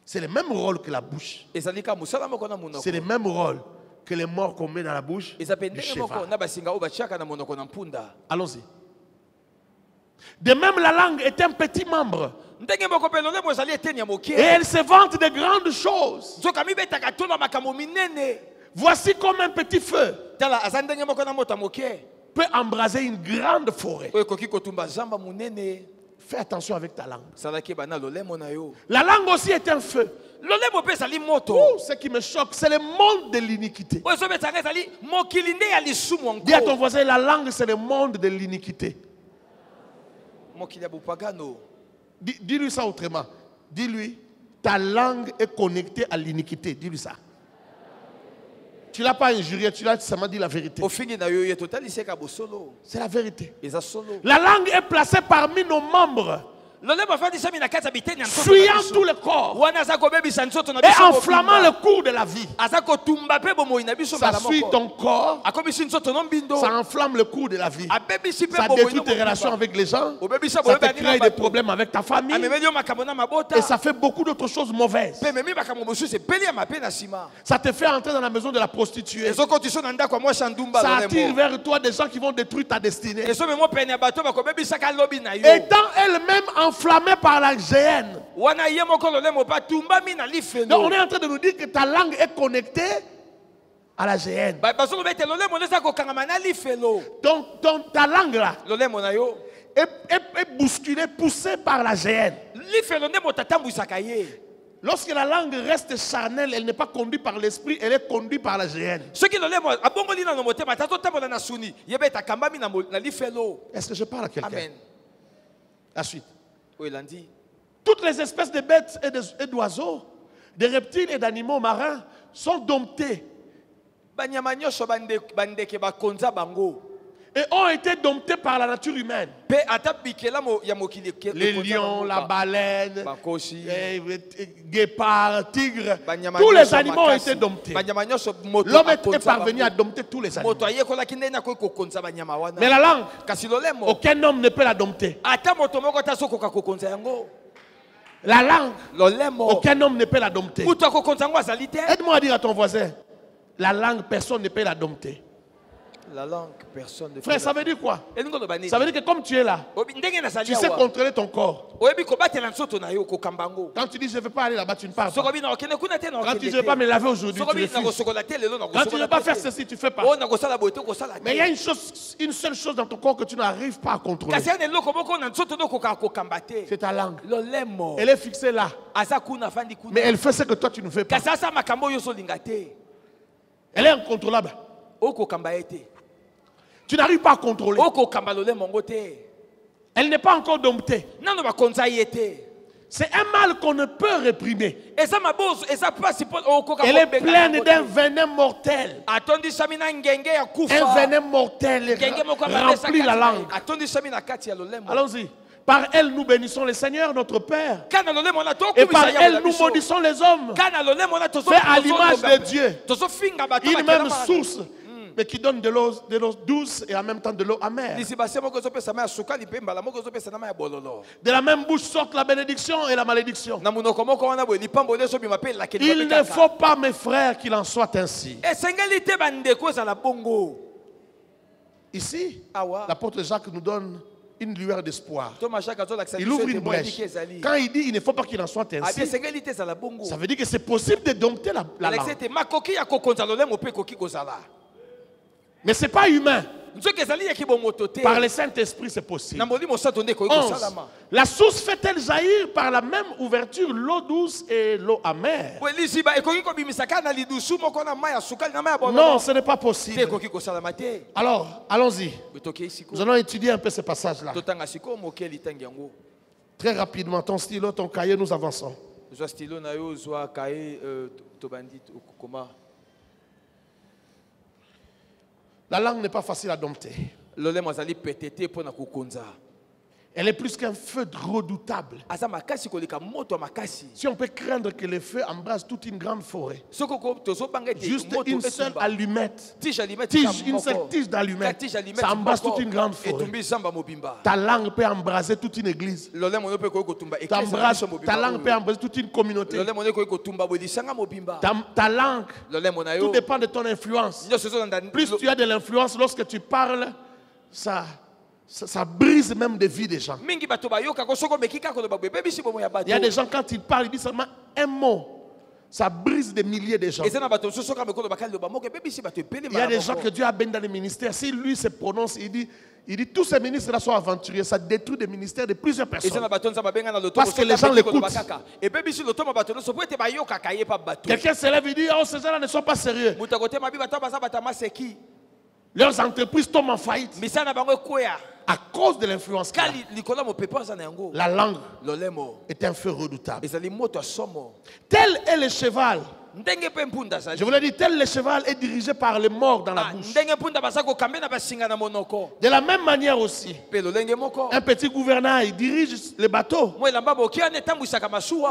C'est le même rôle que la bouche. ezali kaka mosala moko na monoko C'est le même rôle que les morts qu'on met dans la bouche du cheval. Allons-y. De même, la langue est un petit membre. Et elle se vante de grandes choses. Voici comme un petit feu peut embraser une grande forêt. Fais attention avec ta langue. La langue aussi est un feu. Ce qui me choque, c'est le monde de l'iniquité. Dis à ton voisin, la langue, c'est le monde de l'iniquité. Dis-lui ça autrement. Dis-lui, ta langue est connectée à l'iniquité. Dis-lui ça. Tu ne l'as pas injurié, tu l'as seulement dit la vérité. C'est la vérité. La langue est placée parmi nos membres, fuyant tout le corps et enflammant le cours de la vie. Ça suit ton corps, ça enflamme le cours de la vie. Ça détruit tes relations avec les gens, ça te crée des problèmes avec ta famille et ça fait beaucoup d'autres choses mauvaises. Ça te fait entrer dans la maison de la prostituée. Ça attire vers toi des gens qui vont détruire ta destinée. Étant elle-même enflammée par la géhenne. Donc on est en train de nous dire que ta langue est connectée à la géhenne. Donc ta langue là est bousculée, poussée par la géhenne. Lorsque la langue reste charnelle, elle n'est pas conduite par l'esprit, elle est conduite par la géhenne. Est-ce que je parle à quelqu'un? Amen. La suite. Toutes les espèces de bêtes et d'oiseaux, de reptiles et d'animaux marins sont domptés et ont été domptés par la nature humaine. Les lions, la baleine, les guépards, tigres, tous les animaux ont été domptés. L'homme est parvenu à dompter tous les animaux. Mais la langue, aucun homme ne peut la dompter. La langue, aucun homme ne peut la dompter. Aide-moi à dire à ton voisin, la langue, personne ne peut la dompter. La langue, personne ne. Frère, ça veut dire quoi? Ça veut dire que comme tu es là, tu sais contrôler ton corps. Quand tu dis je ne veux pas aller là-bas, tu ne pars pas. Quand tu dis je ne veux pas me laver aujourd'hui, tu refuses. Quand tu ne veux pas faire ceci, tu ne fais pas. Mais il y a une seule chose dans ton corps que tu n'arrives pas à contrôler. C'est ta langue. Elle est fixée là. Mais elle fait ce que toi tu ne fais pas. Elle est incontrôlable. Tu n'arrives pas à contrôler. Elle n'est pas encore domptée. C'est un mal qu'on ne peut réprimer. Elle est pleine d'un venin mortel. Un venin mortel remplit la langue. Allons-y. Par elle, nous bénissons le Seigneur, notre Père. Et par elle, nous maudissons les hommes. Fait à l'image de Dieu. Une même source, mais qui donne de l'eau douce et en même temps de l'eau amère. De la même bouche sortent la bénédiction et la malédiction. Il ne faut pas, mes frères, qu'il en soit ainsi. Ici, l'apôtre Jacques nous donne une lueur d'espoir. Il ouvre une brèche. Quand il dit il ne faut pas qu'il en soit ainsi, ça veut dire que c'est possible de dompter la langue. Mais ce n'est pas humain. Par le Saint-Esprit, c'est possible. 11. La source fait-elle jaillir par la même ouverture l'eau douce et l'eau amère? Non, ce n'est pas possible. Alors, allons-y. Nous allons étudier un peu ce passage-là. Très rapidement, ton stylo, ton cahier, nous avançons. La langue n'est pas facile à dompter. Elle est plus qu'un feu redoutable. aza makasi koleka moto ya makasi. Si on peut craindre que le feu embrase toute une grande forêt, Soko tozobanga ete juste moto une seule etumba. allumette, Tige allumette une seule tige d'allumette, tige allumette ça embrase moko, toute une grande forêt. etumbi zamba mobimba. Ta langue peut embraser toute une église. Lolemo pe ko kotumba Ta eklesa mobimba. langue peut embraser toute une communauté. Lolemo ko kotumba bodisanga mobimba. Ta langue, Lolemo na tout yo. dépend de ton influence. Nyoso zo ndani. Plus tu as de l'influence, lorsque tu parles, ça brise même des vies des gens. Mingi bato bayoka ko soko mekika ko ba bebe bisi bomo ya bato. Il y a des gens, quand ils parlent, ils disent seulement un mot. Ça brise des milliers de gens. Et ça na bato soso ka mekolo bakali lo ba mo ke bebe bisi bato epele. Il y a des gens que Dieu a béni dans les ministères. Si lui se prononce, il dit tous ces ministres-là sont aventuriers. Ça détruit des ministères de plusieurs personnes. Parce que les gens l'écoutent. Quelqu'un se lève et dit, oh, ces gens-là ne sont pas sérieux. Leurs entreprises tombent en faillite à cause de l'influence. La langue est un feu redoutable. Tel est le cheval. Je vous l'ai dit, tel le cheval est dirigé par les morts dans la bouche. De la même manière aussi, un petit gouvernail dirige les bateaux.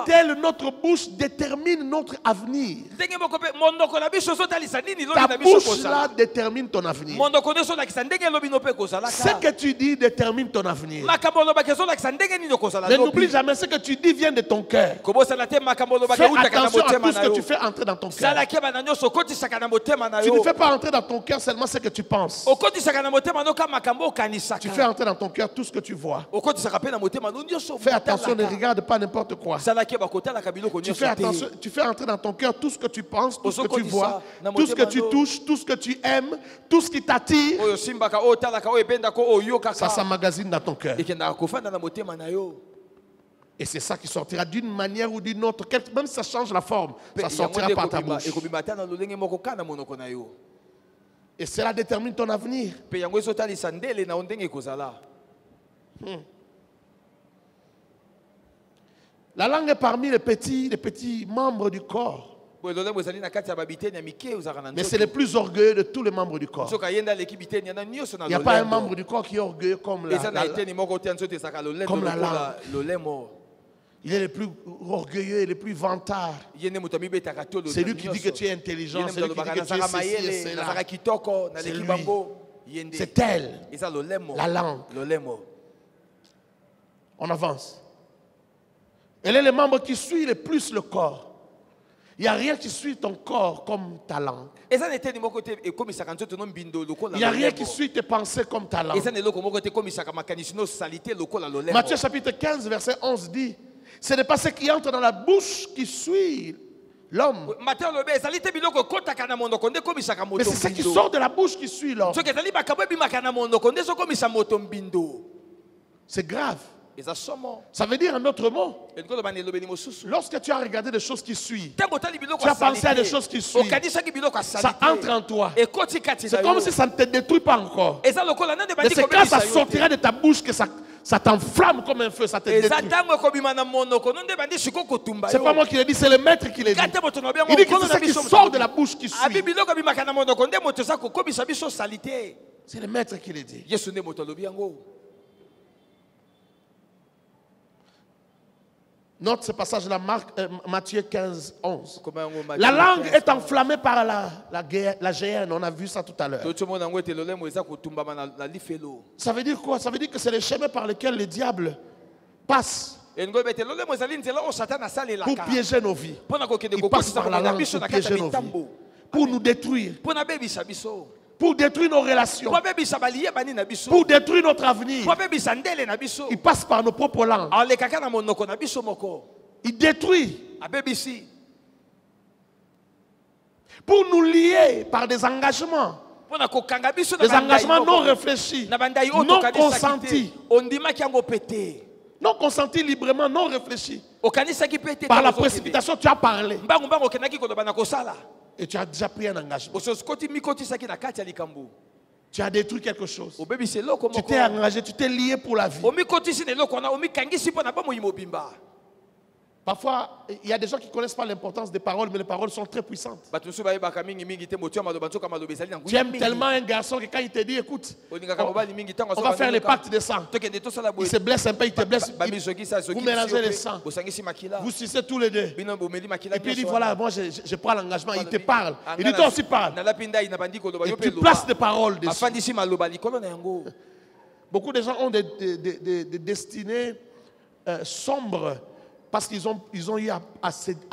Tel notre bouche détermine notre avenir. Ta bouche-là détermine ton avenir. Ce que tu dis détermine ton avenir. Ne n'oublie jamais, ce que tu dis vient de ton cœur. Fais attention à tout ce que tu fais entrer dans ton cœur. Tu ne fais pas entrer dans ton cœur seulement ce que tu penses. Tu fais entrer dans ton cœur tout ce que tu vois. Fais attention, ne regarde pas n'importe quoi. Tu fais entrer dans ton cœur tout ce que tu penses, tout ce que tu vois, tout ce que tu touches, tout ce que tu aimes, tout ce qui t'attire. Ça s'emmagasine dans ton cœur. Et c'est ça qui sortira d'une manière ou d'une autre. Même si ça change la forme, ça sortira par ta bouche. Et cela détermine ton avenir. La langue est parmi les petits membres du corps. Mais c'est le plus orgueilleux de tous les membres du corps. Il n'y a pas un membre du corps qui est orgueilleux comme la langue. Il est le plus orgueilleux et le plus vantard. C'est lui qui dit que tu es intelligent. C'est lui qui dit que tu es ceci et cela. C'est lui. C'est elle. La langue. On avance. Elle est le membre qui suit le plus le corps. Il n'y a rien qui suit ton corps comme ta langue. Il n'y a rien qui suit tes pensées comme ta langue. Matthieu chapitre 15 verset 11 dit, ce n'est pas ce qui entre dans la bouche qui suit l'homme. Mais c'est ce qui sort de la bouche qui suit l'homme. C'est grave. Ça veut dire en d'autres mots, lorsque tu as regardé des choses qui suivent, tu as pensé à des choses qui suivent, ça entre en toi. C'est comme si ça ne te détruit pas encore. Mais c'est quand ça sortira de ta bouche que ça t'enflamme comme un feu, ça te détruit. C'est pas moi qui l'ai dit, c'est le maître qui l'a dit. Il dit que c'est ce qui sort de la bouche qui suit. C'est le maître qui l'a dit. Note ce passage là, Matthieu 15, 11. La langue est enflammée par la géhenne. On a vu ça tout à l'heure. Ça veut dire quoi? Ça veut dire que c'est le chemin par lequel le diable passe pour piéger nos vies. Il passe par la langue pour piéger nos vies, pour nous détruire, pour détruire nos relations, pour détruire notre avenir. Il passe par nos propres langues. Il détruit pour nous lier par des engagements. Des engagements non réfléchis, non consentis. Non consentis librement, non réfléchis. Par la précipitation, tu as parlé. Et tu as déjà pris un engagement. Tu as détruit quelque chose. Tu t'es engagé, tu t'es lié pour la vie. Parfois, il y a des gens qui ne connaissent pas l'importance des paroles, mais les paroles sont très puissantes. Tu aimes tellement un garçon que quand il te dit, écoute, on va faire les pactes de sang. Il se blesse un peu, il te blesse. Vous mélangez les sangs. Vous sucez tous les deux. Et puis il dit, voilà, moi je prends l'engagement. Il te parle. Il dit, toi aussi parle. Et tu places des paroles dessus. Beaucoup de gens ont des destinées sombres parce qu'ils ont eu à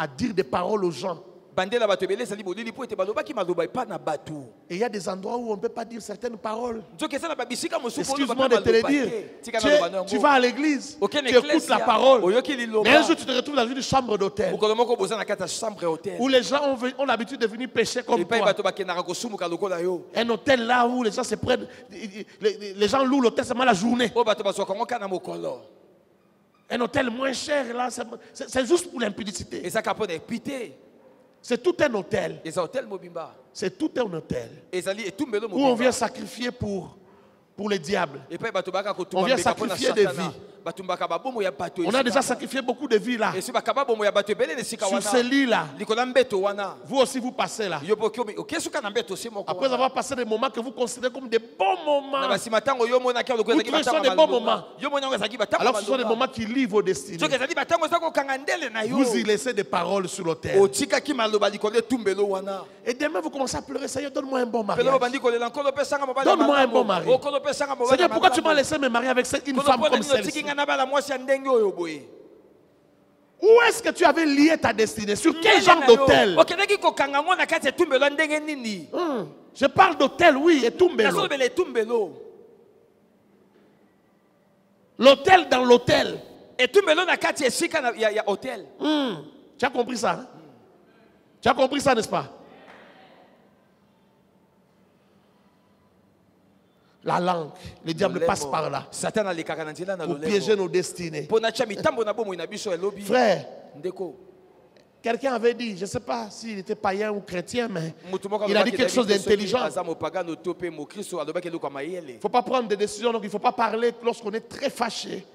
dire des paroles aux gens. Et il y a des endroits où on ne peut pas dire certaines paroles. Excuse-moi de te le dire. Tu vas à l'église, tu écoutes la parole. Mais un jour, tu te retrouves dans une chambre d'hôtel où les gens ont l'habitude de venir pécher comme toi. Un hôtel là où les gens se prennent, les gens louent l'hôtel seulement la journée. Un hôtel moins cher là, c'est juste pour l'impudicité. C'est tout un hôtel. C'est tout un hôtel où on vient sacrifier pour les diables. On vient sacrifier des vies. On a déjà sacrifié beaucoup de vies là. Sur ce lit là. Vous aussi vous passez là. Après avoir passé des moments que vous considérez comme des bons moments. Vous trouvez que ce sont des bons moments. Alors que ce sont des moments qui livrent vos destinées. Vous y laissez des paroles sur l'autel. Et demain vous commencez à pleurer. Seigneur, donne-moi un bon mariage. Donne-moi un bon mari. Seigneur, pourquoi tu m'as laissé me marier avec une femme comme celle-ci? Où est-ce que tu avais lié ta destinée? Sur quel genre d'hôtel? Je parle d'hôtel, oui, et Tumbelo. L'hôtel dans l'hôtel. Tu as compris ça? Hein? Tu as compris ça, n'est-ce pas? La langue, le diable passe par là pour piéger nos destinées. Frère, quelqu'un avait dit, je ne sais pas s'il était païen ou chrétien, mais il a dit quelque chose d'intelligent. Il ne faut pas prendre des décisions, donc il ne faut pas parler lorsqu'on est très fâché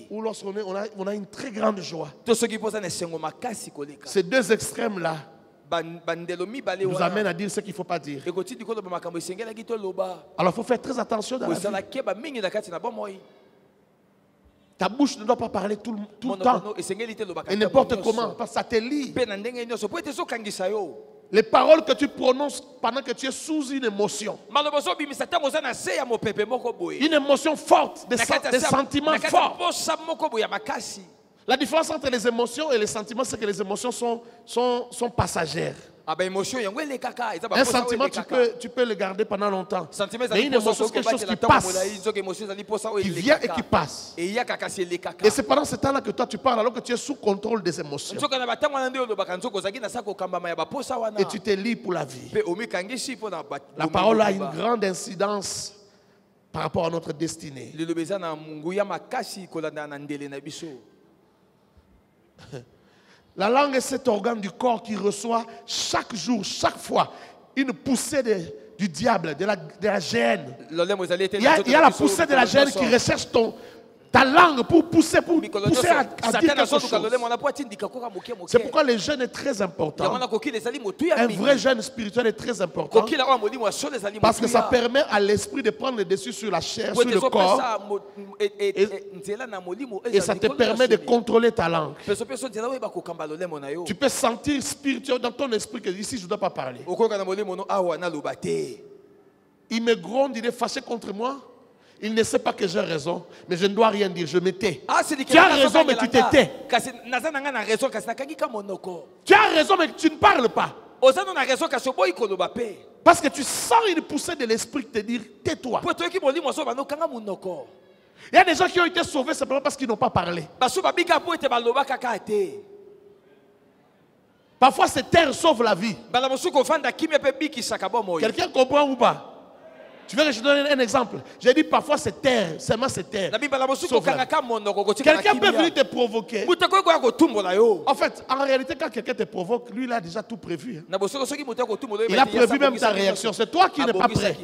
ou lorsqu'on on a une très grande joie. Ces deux extrêmes-là nous amène à dire ce qu'il ne faut pas dire. Alors il faut faire très attention dans la vie. Ta bouche ne doit pas parler tout le temps et n'importe comment, parce que ça te lie. Les paroles que tu prononces pendant que tu es sous une émotion, une émotion forte, des sentiments forts. La différence entre les émotions et les sentiments, c'est que les émotions sont passagères. Un sentiment, tu peux le garder pendant longtemps. Mais une émotion, c'est quelque chose qui passe, qui vient et qui passe. Et c'est pendant ce temps-là que toi tu parles alors que tu es sous contrôle des émotions. Et tu te lis pour la vie. La parole a une grande incidence par rapport à notre destinée. La langue est cet organe du corps qui reçoit chaque jour, chaque fois, une poussée du diable, de la gêne. Il y a la poussée de la gêne qui recherche ta langue pour pousser à dire quelque chose. C'est pourquoi le jeûne est très important. Un vrai jeûne spirituel est très important. Parce que ça permet à l'esprit de prendre le dessus sur la chair, sur le corps. Et ça te permet de contrôler ta langue. Tu peux sentir spirituellement dans ton esprit que ici je ne dois pas parler. Il me gronde, il est fâché contre moi. Il ne sait pas que j'ai raison, mais je ne dois rien dire, je me tais. Tu as raison, mais tu te tais. Tu as raison, mais tu ne parles pas. Parce que tu sens une poussée de l'esprit te dire, tais-toi. Il y a des gens qui ont été sauvés simplement parce qu'ils n'ont pas parlé. Parfois, ces terres sauvent la vie. Quelqu'un comprend ou pas? Tu veux que je donne un exemple? J'ai dit parfois c'est terre, seulement c'est terre. Quelqu'un peut venir te provoquer. En fait, en réalité, quand quelqu'un te provoque, lui, il a déjà tout prévu. Il a prévu même ta réaction. C'est toi qui n'es pas prêt.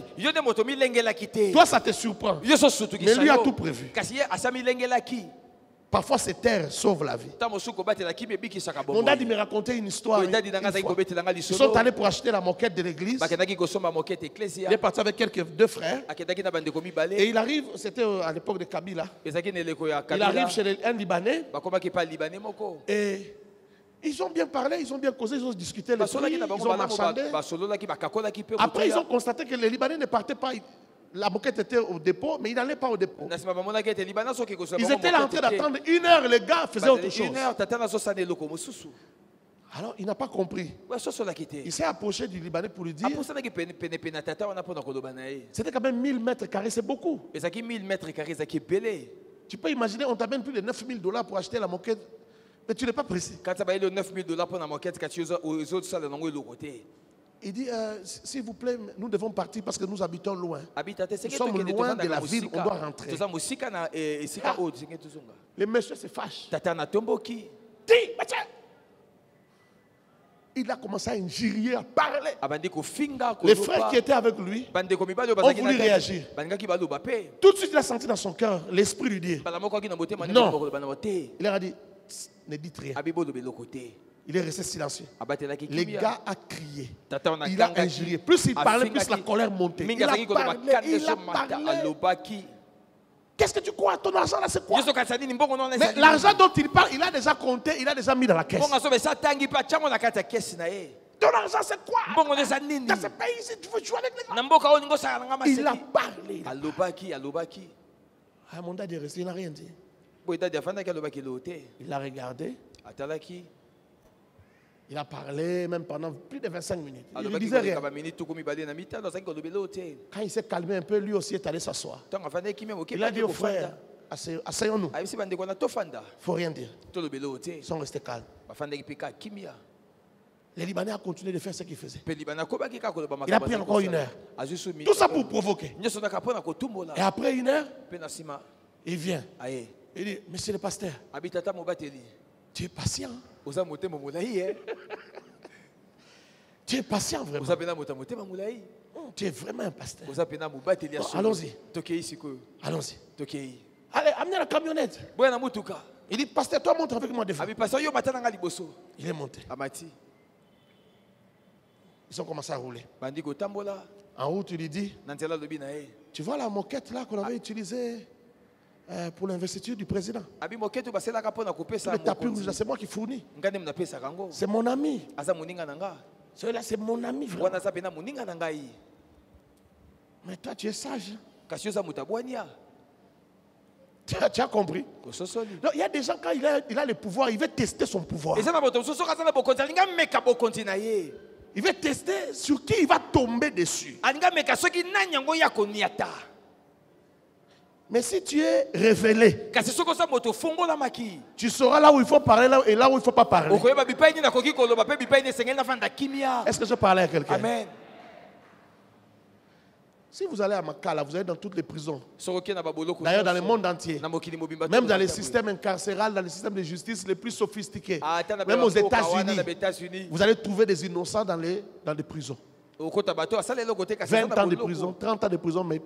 Toi, ça te surprend. Mais lui a tout prévu. Parfois, ces terres sauvent la vie. Mon dad me racontait une histoire. Ils sont allés pour acheter la moquette de l'église. Il est parti avec deux frères. Et il arrive, c'était à l'époque de Kabila. Il arrive chez un Libanais. Et ils ont bien parlé, ils ont bien causé, ils ont discuté. Ils ont marchandé. Après, ils ont constaté que les Libanais ne partaient pas. La moquette était au dépôt, mais il n'allait pas au dépôt. Ils étaient là en train d'attendre 1 heure, les gars faisaient autre chose. Alors, il n'a pas compris. Il s'est approché du Libanais pour lui dire. C'était quand même 1000 mètres carrés, c'est beaucoup. Tu peux imaginer, on t'amène plus de $9000 pour acheter la moquette, mais tu n'es pas précis. Il dit, s'il vous plaît, nous devons partir parce que nous habitons loin. Nous sommes loin de la ville, on doit rentrer. Le monsieur se fâche. Il a commencé à injurier, à parler. Les frères qui étaient avec lui ont voulu réagir. Tout de suite, il a senti dans son cœur l'esprit lui dire non. Il leur a dit, ne dites rien. Il est resté silencieux. Le gars a crié. Il a injurié. Plus il parlait, plus la colère montait. Il a parlé. Qu'est-ce que tu crois? Ton argent là, c'est quoi? Mais l'argent dont il parle, il a déjà compté, il a déjà mis dans la caisse. Ton argent, c'est quoi? Dans ce pays ici, tu veux jouer avec les gens? Il a parlé. Ah, mon dad est resté, il n'a rien dit. Il a regardé. Il a parlé même pendant plus de 25 minutes. Il ne disait rien. Quand il s'est calmé un peu, lui aussi est allé s'asseoir. Il a dit aux frères, asseyons-nous. Il ne faut rien dire. Ils sont restés calmes. Les Libanais ont continué de faire ce qu'ils faisaient. Il a pris encore 1 heure. Tout ça pour provoquer. Et après 1 heure, il vient. Il dit, monsieur le pasteur, tu es patient. Tu es patient vraiment. Tu es vraiment un pasteur. Allons-y. Allons-y. Allez, amenez la camionnette. Il dit, pasteur, toi monte avec moi devant. Il est monté. Ils ont commencé à rouler. En route, tu lui dis, tu vois la moquette là qu'on avait utilisée pour l'investiture du président. Le tapis rouge, c'est moi qui fournis. C'est mon ami. Celui-là, c'est mon ami vraiment. Mais toi, tu es sage. Tu as compris? Il y a des gens, quand il a le pouvoir, il veut tester son pouvoir. Il veut tester sur qui il va tomber dessus. Mais si tu es révélé, tu sauras là où il faut parler et là où il ne faut pas parler. Est-ce que je parlais à quelqu'un? Amen. Si vous allez à Makala, vous allez dans toutes les prisons. D'ailleurs, dans le monde entier. Même dans les systèmes incarcérales, dans les systèmes de justice les plus sophistiqués. Même aux États-Unis, vous allez trouver des innocents dans les prisons. 20 ans de prison, 30 ans de prison, mais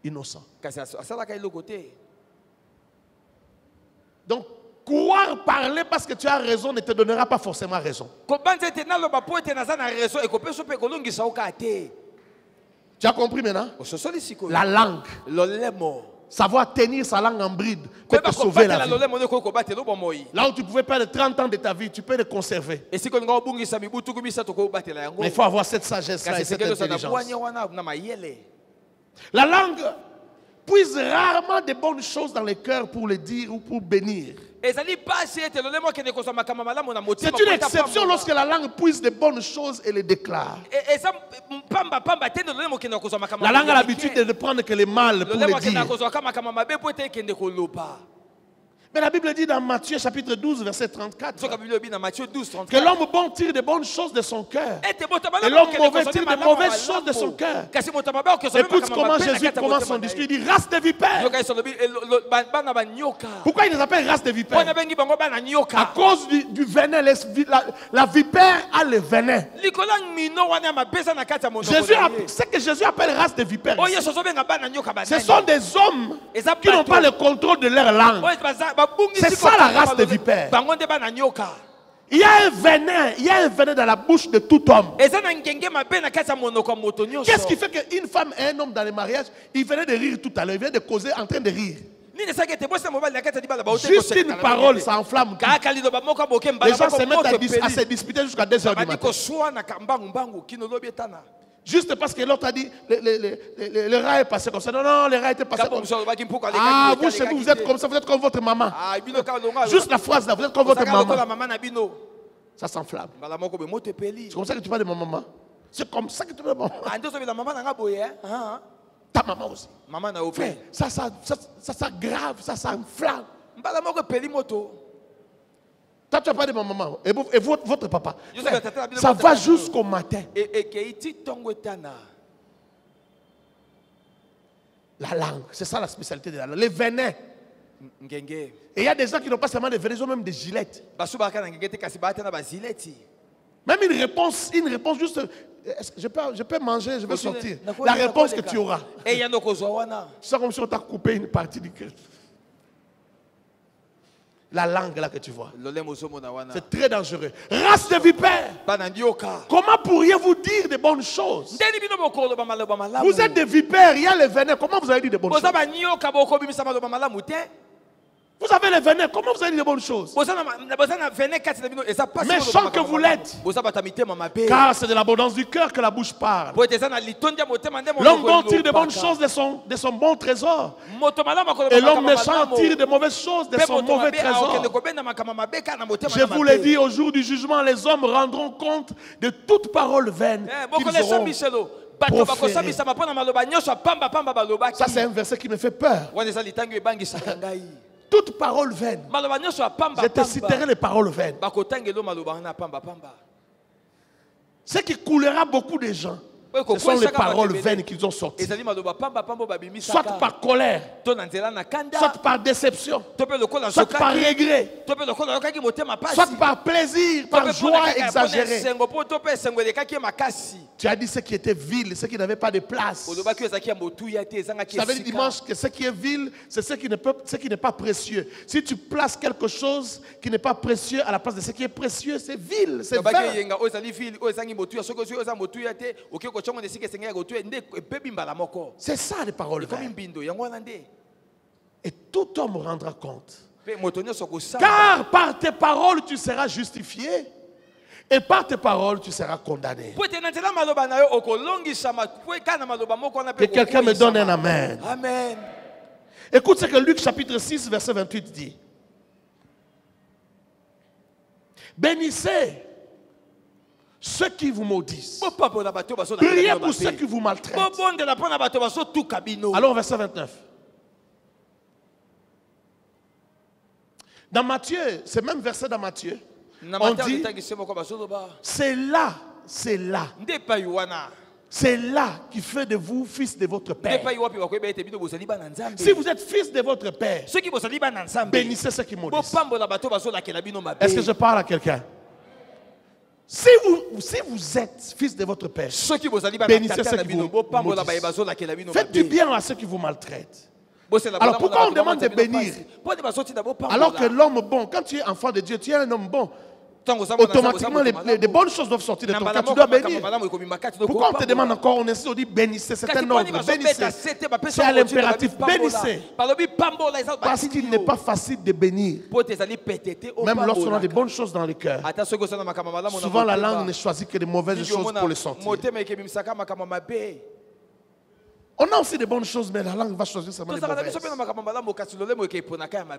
innocents. Donc, croire parler parce que tu as raison ne te donnera pas forcément raison. Tu as compris maintenant? La langue. Savoir tenir sa langue en bride peut te sauver la vie. Là où tu pouvais perdre 30 ans de ta vie, tu peux le conserver. Mais il faut avoir cette sagesse-là et cette intelligence. La langue puise rarement de bonnes choses dans les cœurs pour les dire ou pour bénir. C'est une exception lorsque la langue puise de bonnes choses et les déclare. La langue a l'habitude de ne prendre que les mal pour les dire. Mais la Bible dit dans Matthieu chapitre 12 verset 34 que l'homme bon tire de bonnes choses de son cœur et l'homme mauvais tire de mauvaises choses de son cœur. Écoute comment Jésus commence son discours. Il dit race de vipères. Pourquoi il les appelle race de vipères? À cause du venin. La vipère a le venin. Ce que Jésus appelle race de vipères, ce sont des hommes qui n'ont pas le contrôle de leur langue. C'est ça la race des vipères. Il y a un venin dans la bouche de tout homme. Qu'est-ce qui fait qu'une femme et un homme dans les mariages, ils venaient de rire tout à l'heure, ils venaient de causer en train de rire. Juste une parole, ça enflamme tout. Les gens se mettent à se disputer jusqu'à 2h du matin. Juste parce que l'autre a dit, le rat est passé comme ça. Non, non, le rat était passé comme ça. Ah, vous chez vous, vous êtes comme ça, vous êtes comme votre maman. Juste la phrase là, vous êtes comme votre maman. Ça s'enflamme. C'est comme ça que tu parles de ma maman. C'est comme ça que tu parles de ma maman. Ta maman aussi. Frère, ça s'aggrave, ça s'enflamme. Toi, tu as parlé de ma maman et votre papa. Frère, ça va jusqu'au matin. La langue, c'est ça la spécialité de la langue. Les venins. Et il y a des gens qui n'ont pas seulement des venins, ils ont même des gilettes. Même une réponse juste, je peux manger, je vais sortir. La réponse que tu auras. C'est comme si on t'a coupé une partie du cœur. La langue là que tu vois. C'est très dangereux. Race de vipères. Comment pourriez-vous dire de bonnes choses? Vous êtes des vipères, il y a les venins. Comment vous allez dire de bonnes choses? Vous avez les venins, comment vous allez dire de bonnes choses? Méchant que vous l'êtes. Car c'est de l'abondance du cœur que la bouche parle. L'homme bon tire de bonnes choses de son bon trésor. Et l'homme méchant tire de mauvaises choses de son mauvais trésor. Je vous l'ai dit, au jour du jugement, les hommes rendront compte de toute parole vaine qu'ils auront proférée. Ça, c'est un verset qui me fait peur. Toute parole vaine. Je te citerai les paroles vaines. Ce qui coulera beaucoup de gens, ce sont les paroles vaines qu'ils ont sorties. Soit par colère, soit par déception, soit par regret, soit par plaisir, par joie exagérée. Tu as dit ce qui était vil, ce qui n'avait pas de place. Tu savais le dimanche que ce qui est vil, c'est ce qui n'est pas précieux. Si tu places quelque chose qui n'est pas précieux à la place de ce qui est précieux, c'est vil, c'est vain. C'est ça les paroles vaines. Et tout homme rendra compte. Car par tes paroles tu seras justifié et par tes paroles tu seras condamné. Que quelqu'un me donne un amen. Amen. Écoute ce que Luc chapitre 6 verset 28 dit. Bénissez ceux qui vous maudissent. Priez pour ceux qui vous maltraitent. Alors verset 29. Dans Matthieu, ce même verset dans Matthieu, on dit, c'est là qui fait de vous fils de votre Père. Si vous êtes fils de votre Père, bénissez ceux qui maudissent. Est-ce que je parle à quelqu'un? Si vous êtes fils de votre Père, bénissez ceux qui vous maudissent. Faites du bien à ceux qui vous maltraitent. Alors pourquoi on demande de bénir? Alors que l'homme bon, quand tu es enfant de Dieu, tu es un homme bon. Automatiquement, les bonnes choses doivent sortir de ton cœur. Tu dois bénir. Pourquoi on te demande encore? On insiste, on dit bénissez. C'est un ordre. Bénissez. C'est à l'impératif. Bénissez. Parce qu'il n'est pas facile de bénir. Même lorsqu'on a des bonnes choses dans le cœur. Souvent, la langue ne choisit que de mauvaises choses pour les sortir. On a aussi des bonnes choses, mais la langue va choisir seulement les mauvaises.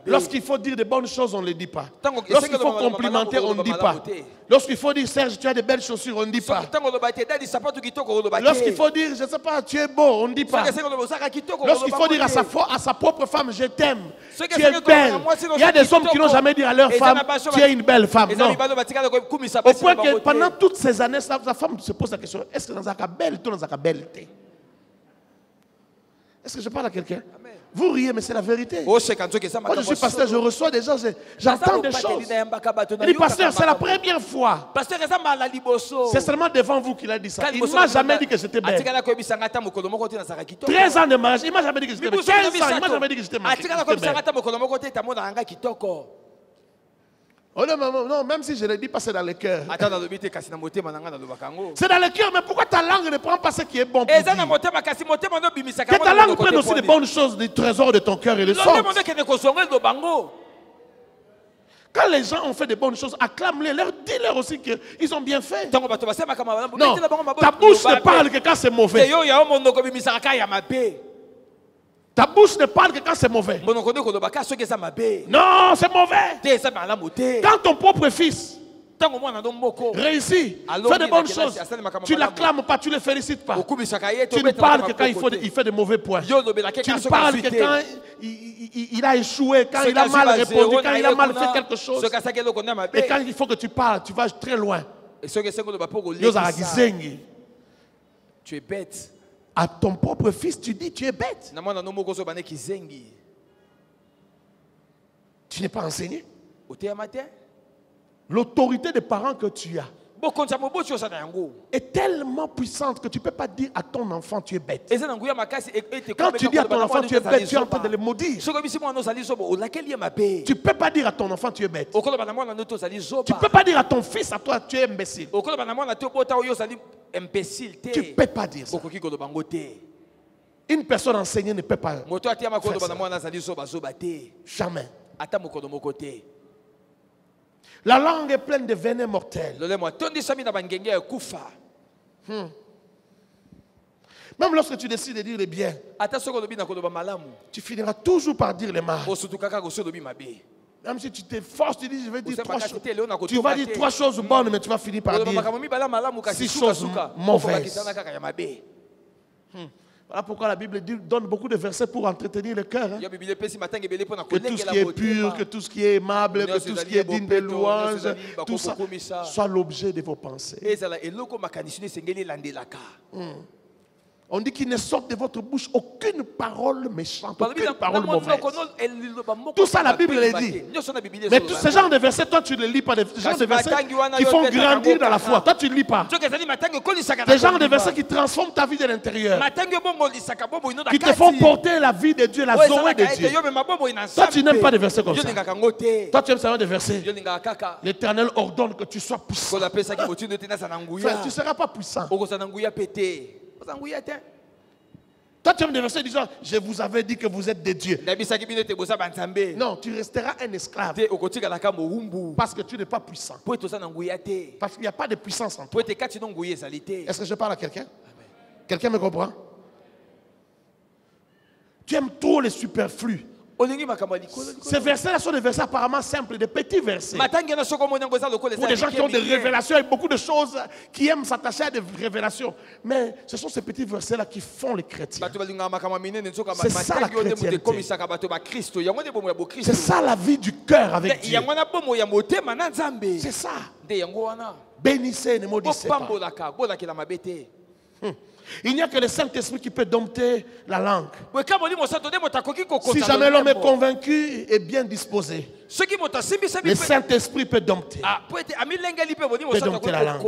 Lorsqu'il faut dire des bonnes choses, on ne les dit pas. Lorsqu'il faut complimenter, on ne dit pas. Lorsqu'il faut dire, Serge, tu as de belles chaussures, on ne dit pas. Lorsqu'il faut dire, je ne sais pas, tu es beau, on ne dit pas. Lorsqu'il faut dire à sa propre femme, je t'aime, tu es belle. Il y a des hommes qui n'ont jamais dit à leur femme, tu es une belle femme. Non. Au point que pendant toutes ces années, sa femme se pose la question, est-ce que dans sa belle, tout dans sa belle? Est-ce que je parle à quelqu'un? Vous riez, mais c'est la vérité. Moi, je suis pasteur, je reçois des gens, j'entends des choses. Il dit, pasteur, c'est la première fois. C'est seulement devant vous qu'il a dit ça. Il ne m'a jamais dit que j'étais belle. 13 ans de mariage, il ne m'a jamais dit que j'étais belle. 15 ans, il ne m'a jamais dit que j'étais belle. Oh non, même si je ne le dis pas, c'est dans le cœur. C'est dans le cœur, mais pourquoi ta langue ne prend pas ce qui est bon pour dire? Que ta langue prenne aussi des bonnes choses, des trésors de ton cœur et le sort. Quand les gens ont fait des bonnes choses, acclame-les, dis-leur aussi qu'ils ont bien fait. Non, ta bouche ne parle que quand c'est mauvais. Ta bouche ne parle que quand c'est mauvais. Non, c'est mauvais. Quand ton propre fils réussit, fait de bonnes choses, tu ne l'acclames pas, tu ne le félicites pas. Tu ne parles que quand il fait de mauvais points. Tu ne parles que quand il a échoué, quand il a mal répondu, quand il a mal fait quelque chose. Et quand il faut que tu parles, tu vas très loin. Tu es bête. À ton propre fils, tu dis tu es bête. Tu n'es pas enseigné. L'autorité des parents que tu as est tellement puissante que tu ne peux pas dire à ton enfant tu es bête. Quand tu dis à ton enfant tu es bête, tu es en train de le maudire. Tu ne peux pas dire à ton enfant tu es bête. Tu ne peux pas dire à ton fils, à toi tu es imbécile. Tu ne peux pas dire ça. Une personne enseignée ne peut pas faire ça. Jamais. La langue est pleine de venin mortel. Même lorsque tu décides de dire le bien, tu finiras toujours par dire le mal. Même si tu t'efforces, tu dis je vais dire 3 choses. Tu vas dire 3 choses bonnes, mais tu vas finir par dire 6 choses mauvaises. Voilà pourquoi la Bible donne beaucoup de versets pour entretenir le cœur. Hein? Que tout ce qui est pur, que tout ce qui est aimable, que tout ce qui est digne de louange, tout ça soit l'objet de vos pensées. On dit qu'il ne sort de votre bouche aucune parole méchante, aucune parole mauvaise. Tout ça, la Bible le dit. Mais tous ces genres de versets, toi, tu ne lis pas. Des genres de versets qui font grandir dans la foi. Toi, tu ne lis pas. Des genres de versets qui transforment ta vie de l'intérieur. Qui te font porter la vie de Dieu, la Zoé de Dieu. Toi, tu n'aimes pas des versets comme ça. Toi, tu aimes savoir des versets. L'Éternel ordonne que tu sois puissant. Frère, tu ne seras pas puissant. Toi, tu aimes des versets disant je vous avais dit que vous êtes des dieux. Non, tu resteras un esclave. Parce que tu n'es pas puissant. Parce qu'il n'y a pas de puissance en toi. Est-ce que je parle à quelqu'un? Quelqu'un me comprend? Tu aimes trop les superflus. Ces versets-là sont des versets apparemment simples, des petits versets. Pour des gens qui ont des révélations et beaucoup de choses, qui aiment s'attacher à des révélations. Mais ce sont ces petits versets-là qui font les chrétiens. C'est ça la chrétienté. C'est ça la vie du cœur avec Dieu. C'est ça. Bénissez, ne maudissez pas. Il n'y a que le Saint-Esprit qui peut dompter la langue. Si jamais l'homme est convaincu et bien disposé, le Saint-Esprit peut dompter. Peut dompter la langue.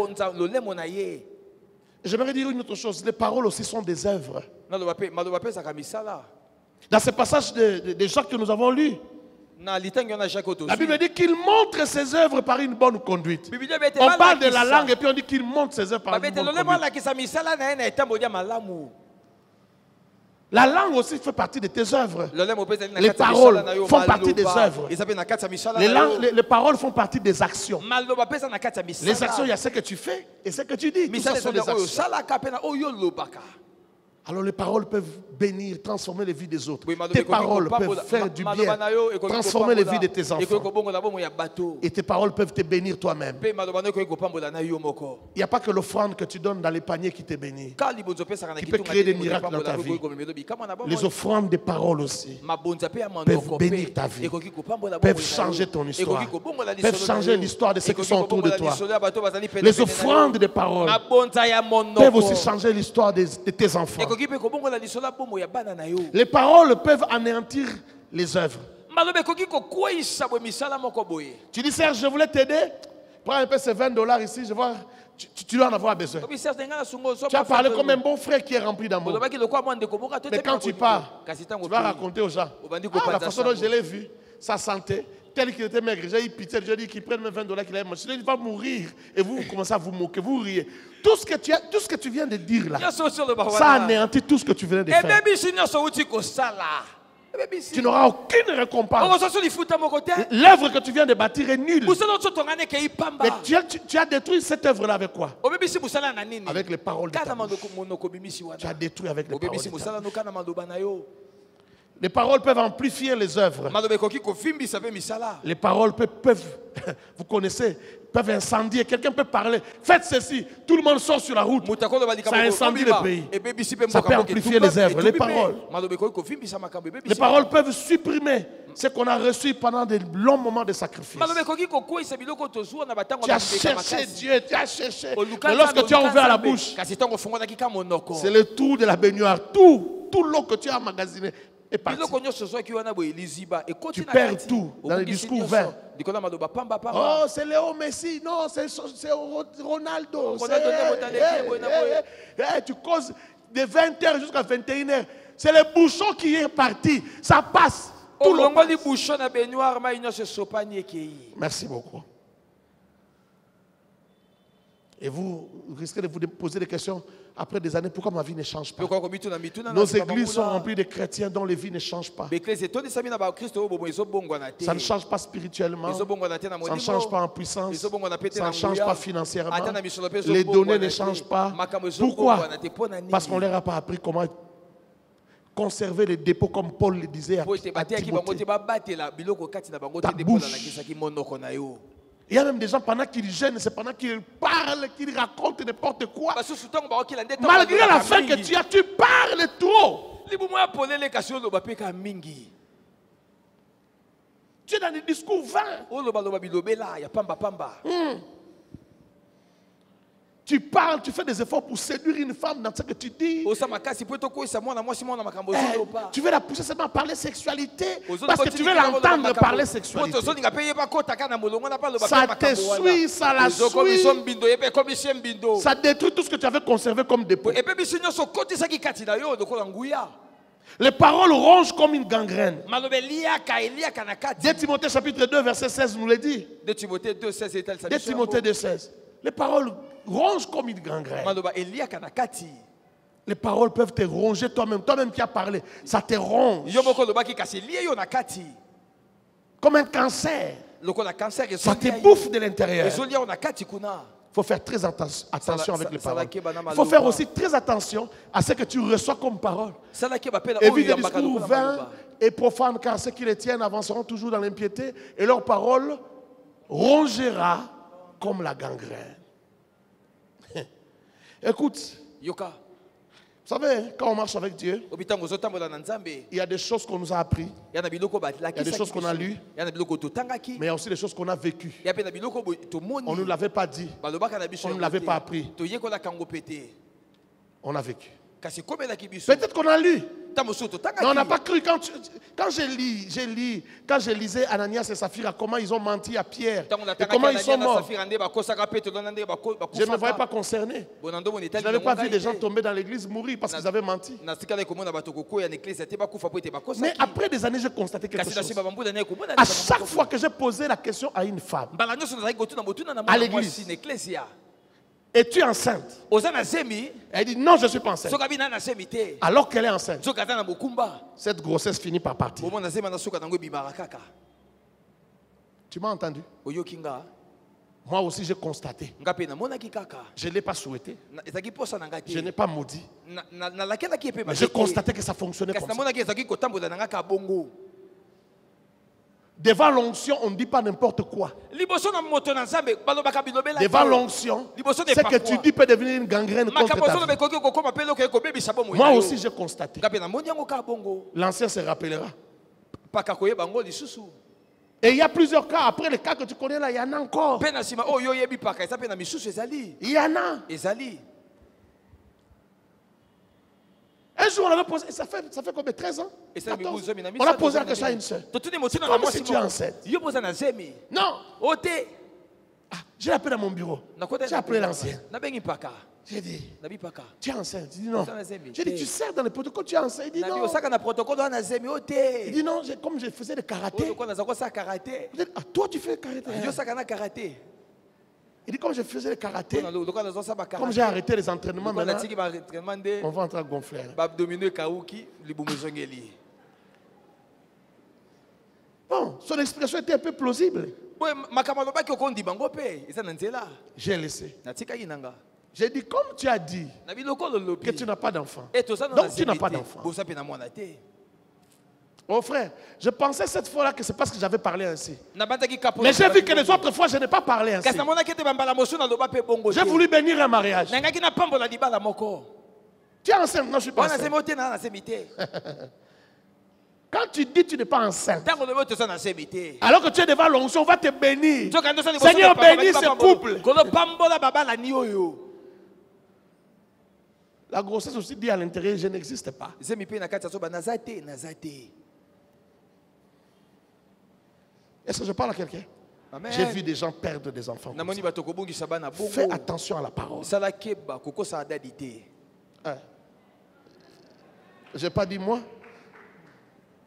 J'aimerais dire une autre chose. Les paroles aussi sont des œuvres. Dans ce passage de Jacques que nous avons lu, la Bible dit qu'il montre ses œuvres par une bonne conduite. On parle de la langue et puis on dit qu'il montre ses œuvres par une bonne conduite. La langue aussi fait partie de tes œuvres. Les paroles font partie des œuvres. Les paroles font partie des actions. Les actions, il y a ce que tu fais et ce que tu dis. Tout ça sont des actions. Alors les paroles peuvent bénir, transformer les vies des autres. Tes paroles peuvent faire du bien, transformer les vies de tes enfants. Et tes paroles peuvent te bénir toi-même. Il n'y a pas que l'offrande que tu donnes dans les paniers qui te bénit, qui peut créer des miracles dans ta vie. Les offrandes des paroles aussi peuvent bénir ta vie, peuvent changer ton histoire, peuvent changer l'histoire de ceux qui sont autour de toi. Les offrandes des paroles peuvent aussi changer l'histoire de tes enfants. Les paroles peuvent anéantir les œuvres. Tu dis, Serge, je voulais t'aider. Prends un peu ces $20 ici, je vois, tu dois en avoir besoin. Tu as parlé comme un bon frère qui est rempli d'amour. Mais quand tu pars, tu vas raconter aux gens. La façon dont je l'ai vu, sa santé, tel qu'il était maigre, j'ai eu pitié, j'ai dit qu'il prenne mes $20 qu'il a mangé. Il va mourir. Et vous commencez à vous moquer, vous riez. Tout ce que tu viens de dire là, ça anéantit tout ce que tu venais de faire. Tu n'auras aucune récompense. L'œuvre que tu viens de bâtir est nulle. Mais tu as détruit cette œuvre-là avec quoi? Avec les paroles de ta bouche. Tu as détruit avec les paroles de ta bouche. Les paroles peuvent amplifier les œuvres. Les paroles peuvent, vous connaissez, peuvent incendier. Quelqu'un peut parler. Faites ceci. Tout le monde sort sur la route. Ça incendie le pays. Ça peut amplifier les œuvres. Les paroles. Les paroles peuvent supprimer ce qu'on a reçu pendant de longs moments de sacrifice. Tu as cherché Dieu. Tu as cherché. Mais lorsque tu as ouvert la bouche, c'est le trou de la baignoire. Tout l'eau que tu as emmagasiné. Tu perds tout dans les discours vains. Oh, c'est Léo Messi. Non, c'est Ronaldo. Tu causes de 20h jusqu'à 21h. C'est le bouchon qui est parti. Ça passe. Tout le Merci beaucoup. Et vous risquez de vous poser des questions après des années. Pourquoi ma vie ne change pas? Nos églises sont remplies de chrétiens dont les vies ne changent pas. Ça ne change pas spirituellement. Ça ne change pas en puissance. Ça ne change pas financièrement. Les données ne changent pas. Pourquoi? Parce qu'on ne leur a pas appris comment conserver les dépôts comme Paul le disait à Timothée. Ta bouche. Il y a même des gens, pendant qu'ils gênent, c'est pendant qu'ils parlent, qu'ils racontent n'importe quoi. Malgré la faim que tu as, tu parles trop. Tu es dans des discours vains. Tu parles, tu fais des efforts pour séduire une femme dans ce que tu dis. Tu veux la pousser seulement à parler sexualité parce que tu veux l'entendre parler sexualité. Ça te suit, ça la suit. Ça détruit tout ce que tu avais conservé comme dépôt. Les paroles rongent comme une gangrène. 2 Timothée chapitre 2 verset 16 nous le dit. 2 Timothée 2 16. Les paroles rongent comme une gangrène. Les paroles peuvent te ronger toi-même. Toi-même qui as parlé, ça te ronge. Comme un cancer. Ça te bouffe de l'intérieur. Il faut faire très attention avec les paroles. Il faut faire aussi très attention à ce que tu reçois comme parole. Évite des discours vains et profanes, car ceux qui les tiennent avanceront toujours dans l'impiété et leur parole rongera comme la gangrène. Écoute, vous savez, quand on marche avec Dieu, il y a des choses qu'on nous a appris, il y a des choses qu'on a lues, mais il y a aussi des choses qu'on a vécues. On ne nous l'avait pas dit, on ne nous l'avait pas appris. On a vécu. Peut-être qu'on a lu. Mais on n'a pas cru. Quand je lisais Ananias et Saphira, comment ils ont menti à Pierre et comment ils sont morts, je ne me voyais pas concerné. Je n'avais pas vu des gens tomber dans l'église mourir parce qu'ils avaient menti. Mais après des années, j'ai constaté quelque chose. À chaque fois que j'ai posé la question à une femme, à l'église, es-tu enceinte? Elle dit non, je ne suis pas enceinte. Alors qu'elle est enceinte, cette grossesse finit par partir. Tu m'as entendu? Moi aussi j'ai constaté. Je ne l'ai pas souhaité. Je n'ai pas maudit. Mais j'ai constaté que ça fonctionnait comme ça. Devant l'onction, on ne dit pas n'importe quoi. Devant l'onction, ce que tu dis peut devenir une gangrène contre ta vie. Moi aussi, j'ai constaté. L'ancien se rappellera. Et il y a plusieurs cas. Après les cas que tu connais là, il y en a encore. Il y en a. Un jour, on avait posé, ça fait combien, 13 ans? 14. On a posé la question à une soeur. Comme si tu es enceinte. Non. Ah, j'ai appelé à mon bureau. J'ai appelé l'ancien. J'ai dit, tu es enceinte? Il dit non. J'ai dit, tu sers dans le protocole, tu es enceinte? Il dit non. Il dit non, comme je faisais le karaté. J'ai dit, ah, toi tu fais le karaté? Il dit, comme je faisais le karaté, comme j'ai arrêté les entraînements maintenant, on va entrer à gonfler. Bon, son expression était un peu plausible. J'ai laissé. J'ai dit, comme tu as dit que tu n'as pas d'enfant, donc tu n'as pas d'enfant. Oh frère, je pensais cette fois-là que c'est parce que j'avais parlé ainsi. Mais j'ai vu que les autres fois, je n'ai pas parlé ainsi. J'ai voulu bénir un mariage. Tu es enceinte? Non, je suis pas enceinte. Quand tu dis que tu n'es pas enceinte, alors que tu es devant l'onction, on va te bénir. Seigneur, bénis ce couple. La grossesse aussi dit à l'intérieur, je n'existe pas. Est-ce que je parle à quelqu'un? J'ai vu des gens perdre des enfants. Fais attention à la parole. Je n'ai pas dit moi.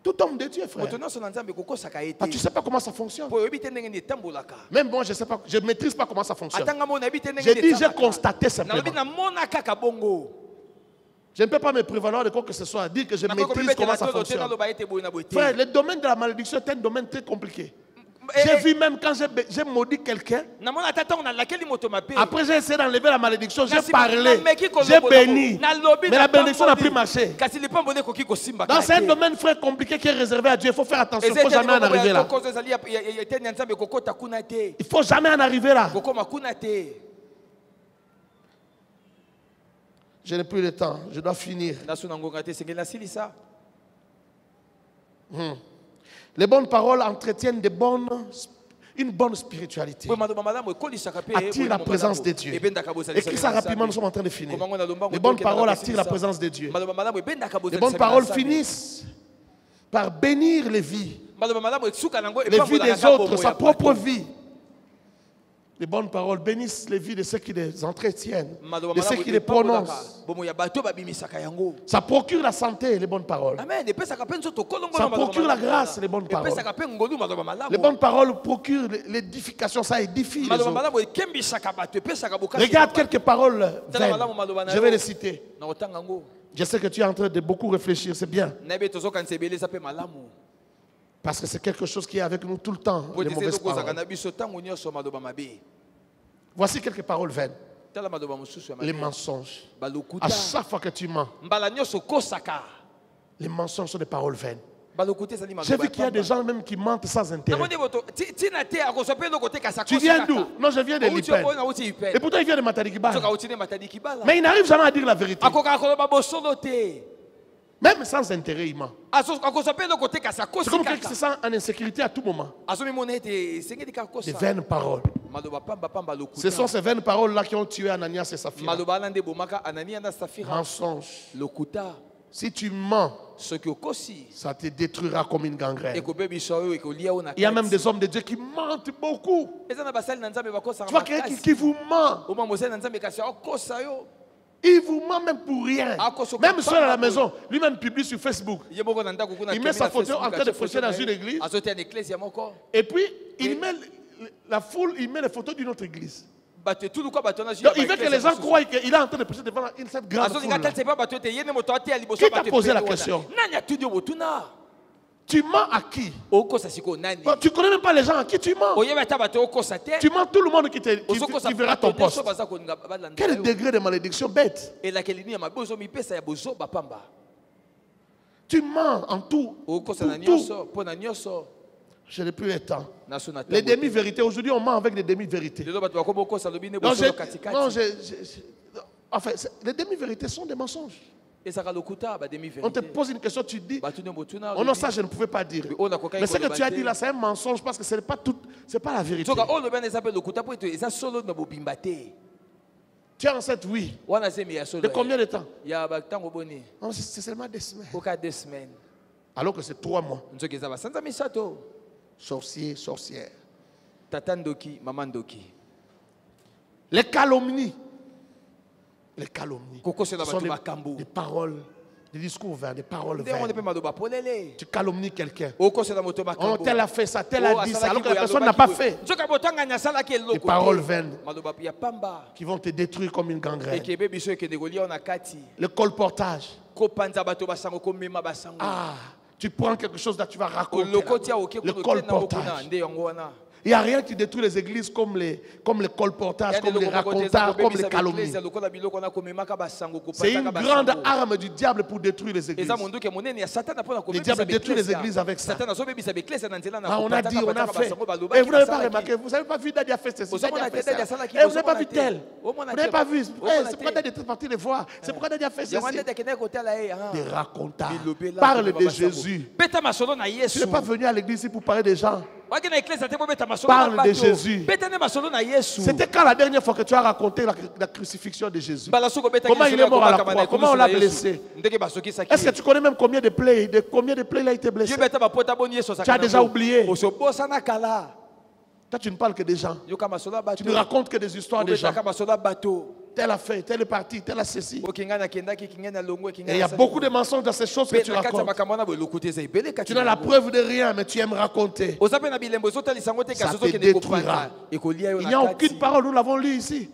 Tout homme de Dieu, frère. Ah, tu ne sais pas comment ça fonctionne. Même moi, je ne sais pas, je ne maîtrise pas comment ça fonctionne. J'ai dit, j'ai constaté simplement. Je ne peux pas me prévaloir de quoi que ce soit, dire que je maîtrise comment ça fonctionne. Frère, le domaine de la malédiction est un domaine très compliqué. J'ai vu même quand j'ai maudit quelqu'un, après j'ai essayé d'enlever la malédiction, j'ai parlé, j'ai béni, mais la bénédiction n'a plus marché. Dans un domaine très compliqué qui est réservé à Dieu, il faut faire attention, il ne faut jamais en arriver là. Il ne faut jamais en arriver là. Je n'ai plus le temps, je dois finir. Les bonnes paroles entretiennent une bonne spiritualité. Attirent la présence de Dieu. Écris ça rapidement, nous sommes en train de finir. Les bonnes paroles attirent la présence de Dieu. Les bonnes paroles finissent par bénir les vies. Les vies des autres, sa propre vie. Les bonnes paroles bénissent les vies de ceux qui les entretiennent, de ceux qui les prononcent. Ça procure la santé, les bonnes paroles. Ça procure la grâce, les bonnes paroles. Les bonnes paroles procurent l'édification, ça édifie les autres. Regarde quelques paroles vaines. Je vais les citer. Je sais que tu es en train de beaucoup réfléchir, c'est bien. Parce que c'est quelque chose qui est avec nous tout le temps, les mauvaises paroles. Voici quelques paroles vaines. Les mensonges. À chaque fois que tu mens, les mensonges sont des paroles vaines. J'ai vu qu'il y a des gens même qui mentent sans intérêt. Tu viens d'où? Non, je viens de Lipen. Et pourtant il vient de Matadi-Kibala. Mais il n'arrive jamais à dire la vérité. Même sans intérêt, il ment. C'est comme quelqu'un qui se sent en insécurité à tout moment. Des vaines paroles. Ce sont ces vaines paroles-là qui ont tué Ananias et Saphira. Mensonge. Si tu mens, ça te détruira comme une gangrène. Il y a même des hommes de Dieu qui mentent beaucoup. Tu vois quelqu'un qui vous ment. Il vous ment même pour rien. Même seul à la maison, lui-même publie sur Facebook. Il met sa photo en train de prêcher dans une église. Et puis, il met la foule, il met les photos d'une autre église. Donc, il veut que les gens croient qu'il est en train de prêcher devant cette grande foule. Qui t'a posé la question? Tu mens à qui? Tu connais même pas les gens à qui tu mens. Tu mens tout le monde qui verra ton poste. Quel degré de malédiction bête. Tu mens en tout. Je n'ai plus le temps. Les demi-vérités. Aujourd'hui, on ment avec des demi-vérités. Enfin, les demi-vérités sont des mensonges. On te pose une question, tu dis, oh non, ça je ne pouvais pas dire. Mais ce que tu as dit là, c'est un mensonge parce que ce n'est pas tout, c'est pas la vérité. Tu es enceinte, oui. De combien de temps? C'est seulement 2 semaines. Alors que c'est 3 mois. Sorcier, sorcière. Les calomnies. Les calomnies. Ce sont des paroles, des discours vains, des paroles vaines. Tu calomnies quelqu'un. Oh, tel a fait ça, tel a dit ça, alors que la personne n'a pas fait. Des paroles vaines qui vont te détruire comme une gangrène. Le colportage. Ah, tu prends quelque chose là, tu vas raconter. Le colportage. Il n'y a rien qui détruit les églises comme les colportages, comme les racontages, comme les calomnies. C'est une grande arme du diable pour détruire les églises. Le diable détruit les églises avec ça. Ah, on a dit, on a fait. Et vous n'avez pas remarqué, vous n'avez pas vu Daddy a fait ceci. Et vous n'avez pas vu tel. Vous n'avez pas vu. C'est pourquoi Daddy est parti les voir. C'est pourquoi Daddy a fait ceci. Des racontages. Parle de Jésus. Tu n'es pas venu à l'église pour parler des gens. Parle de Jésus. C'était quand la dernière fois que tu as raconté la crucifixion de Jésus? Comment il est mort à la croix? Comment on l'a blessé? Est-ce que tu connais même combien de plaies il a été blessé? Tu as déjà oublié. Toi, tu ne parles que des gens. Tu ne racontes que des histoires des gens. Tel a fait, tel est parti, tel a ceci. Et il y a beaucoup de mensonges dans ces choses que tu racontes. Tu n'as la preuve de rien, mais tu aimes raconter. Ça te détruira. Il n'y a aucune parole, nous l'avons lu ici.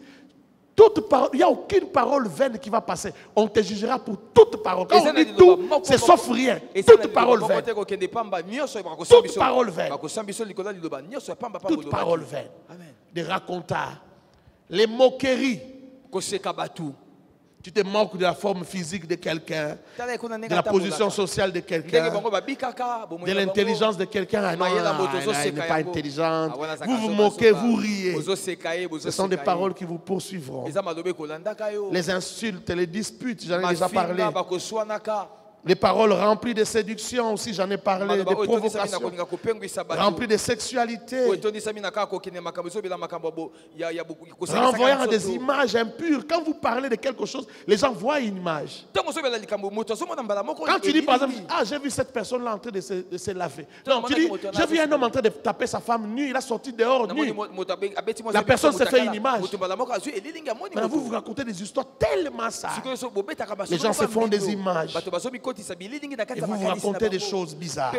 Il n'y a aucune parole vaine qui va passer. On te jugera pour toute parole. Quand on dit tout, c'est sauf rien. Toute parole vaine. Toute parole vaine. Toute parole vaine. Des racontards. Les moqueries. Tu te moques de la forme physique de quelqu'un, de la position sociale de quelqu'un, de l'intelligence de quelqu'un. Ah non, elle n'est pas intelligente. Vous vous moquez, vous riez. Ce sont des paroles qui vous poursuivront. Les insultes, les disputes, j'en ai déjà parlé. Les paroles remplies de séduction aussi, j'en ai parlé, de provocation, remplies de sexualité, renvoyant des images impures. Quand vous parlez de quelque chose, les gens voient une image. Quand tu dis par exemple, ah, j'ai vu cette personne-là en train de se laver. Non, tu dis, j'ai vu un homme en train de taper sa femme nue, il a sorti dehors nu. La personne s'est fait une image. Maintenant, vous racontez des histoires tellement ça. Les gens se font des images. Et vous racontez des choses bizarres.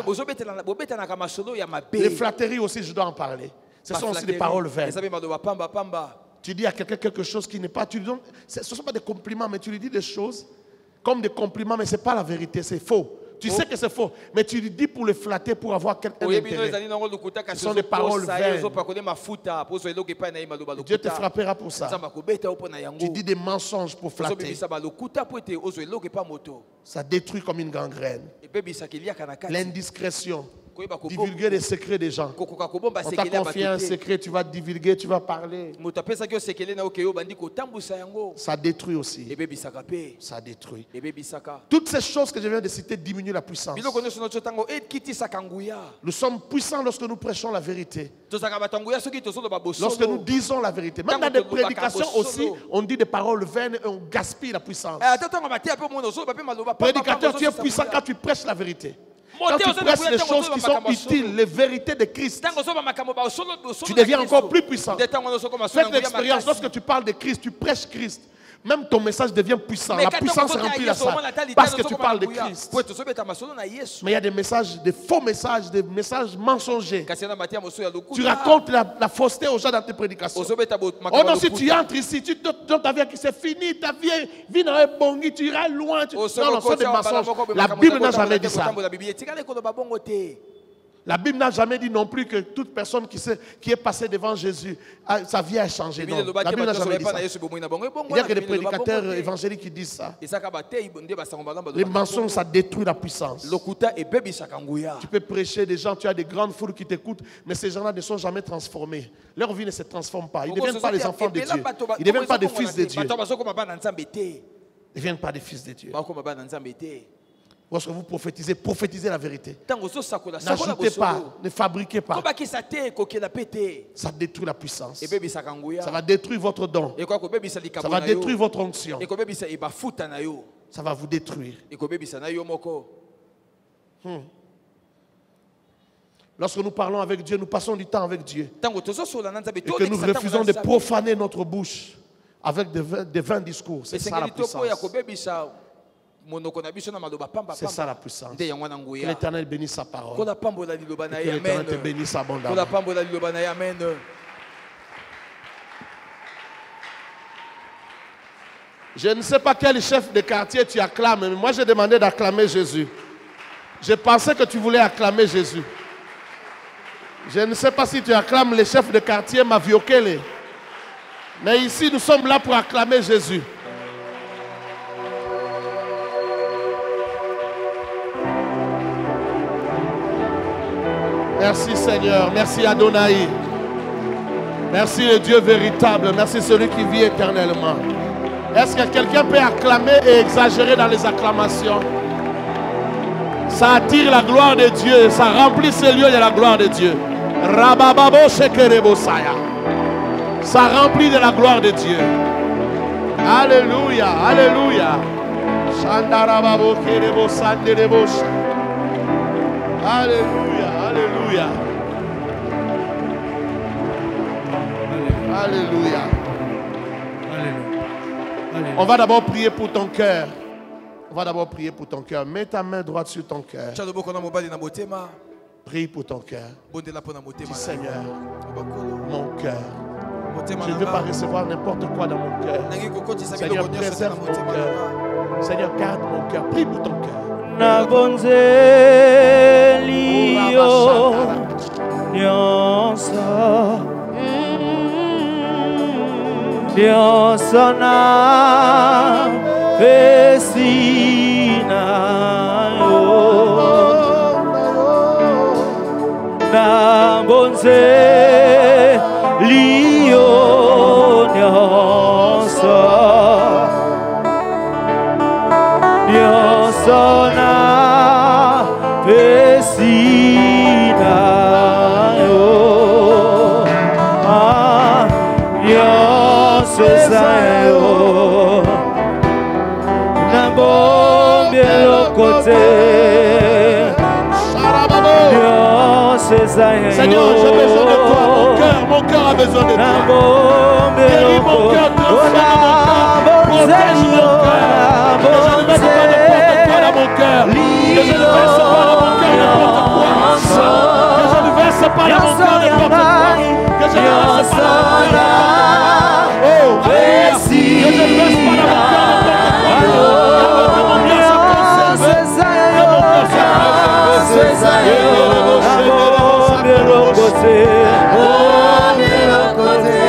Les flatteries aussi, je dois en parler. Ce sont aussi des paroles vaines. Tu dis à quelqu'un quelque chose qui n'est pas... Ce ne sont pas des compliments, mais tu lui dis des choses comme des compliments, mais ce n'est pas la vérité, c'est faux. Tu sais que c'est faux, mais tu lui dis pour le flatter, pour avoir quelqu'un d'intérêt. Ce sont des paroles vaines. Dieu te frappera pour ça. Tu dis des mensonges pour flatter. Ça détruit comme une gangrène. L'indiscrétion. Divulguer les secrets des gens. On t'a confié un secret, tu vas divulguer, tu vas parler. Ça détruit aussi. Ça détruit. Toutes ces choses que je viens de citer diminuent la puissance. Nous sommes puissants lorsque nous prêchons la vérité. Lorsque nous disons la vérité. Même dans des prédications aussi, on dit des paroles vaines et on gaspille la puissance. Prédicateur, tu es puissant quand tu prêches la vérité. Quand tu prêches les choses qui sont utiles, les vérités de Christ, tu deviens encore plus puissant. Faites l'expérience, lorsque tu parles de Christ, tu prêches Christ. Même ton message devient puissant. La puissance remplit la salle parce que tu parles de Christ. Mais il y a des messages, des faux messages, des messages mensongers. Tu racontes la fausseté aux gens dans tes prédications. Oh non, si tu entres ici, tu donnes ta vie qui c'est fini, ta vie dans un bongi, tu iras loin. Non, non, ce sont des mensonges. La Bible n'a jamais dit ça. La Bible n'a jamais dit non plus que toute personne qui est passée devant Jésus, sa vie a changé. Non. La Bible n'a jamais dit ça. Il y a que des prédicateurs évangéliques qui disent ça. Les mensonges, ça détruit la puissance. Tu peux prêcher des gens, tu as des grandes foules qui t'écoutent, mais ces gens-là ne sont jamais transformés. Leur vie ne se transforme pas. Ils ne deviennent pas les enfants de Dieu. Ils ne deviennent pas des fils de Dieu. Ils ne deviennent pas des fils de Dieu. Lorsque vous prophétisez, prophétisez la vérité. N'ajoutez pas, ne fabriquez pas. Ça détruit la puissance. Ça va détruire votre don. Ça va détruire votre onction. Ça va vous détruire. Lorsque nous parlons avec Dieu, nous passons du temps avec Dieu. Et que nous refusons de profaner notre bouche avec des vains discours. C'est ça la puissance. C'est ça la puissance. Que l'Éternel bénisse sa parole. Et que l'Éternel te bénisse abondamment. Je ne sais pas quel chef de quartier tu acclames, mais moi j'ai demandé d'acclamer Jésus. Je pensais que tu voulais acclamer Jésus. Je ne sais pas si tu acclames le chef de quartier Maviokele. Mais ici nous sommes là pour acclamer Jésus. Merci Seigneur, merci Adonai. Merci le Dieu véritable, merci celui qui vit éternellement. Est-ce que quelqu'un peut acclamer et exagérer dans les acclamations? Ça attire la gloire de Dieu, ça remplit ce lieu de la gloire de Dieu. Rabababo shekerebo saya. Ça remplit de la gloire de Dieu. Alléluia, alléluia. Shandarababo kerebo sanderebo. Alléluia, alléluia. Alléluia. On va d'abord prier pour ton cœur. On va d'abord prier pour ton cœur. Mets ta main droite sur ton cœur. Prie pour ton cœur. Dis Seigneur, mon cœur. Je ne veux pas recevoir n'importe quoi dans mon cœur. Seigneur, préserve mon cœur. Seigneur, garde mon cœur. Prie pour ton cœur. Diosana Vesina Na Bonze Lio Diosa Diosana Vesina Sesayo na bombe lokote Seigneur, j'ai besoin de toi. Mon cœur a besoin de toi. Guéris mon cœur, transforme mon cœur, protège mon cœur. Que je ne mette pas n'importe quoi dans mon cœur. Que je ne verse pas dans mon cœur n'importe quoi. Que je ne verse pas dans mon cœur n'importe quoi. Que je ne verse pas dans mon cœur. Oh, merci. Que je ne verse pas dans mon cœur n'importe quoi. Que mon cœur soit conservé. Que mon cœur soit conservé.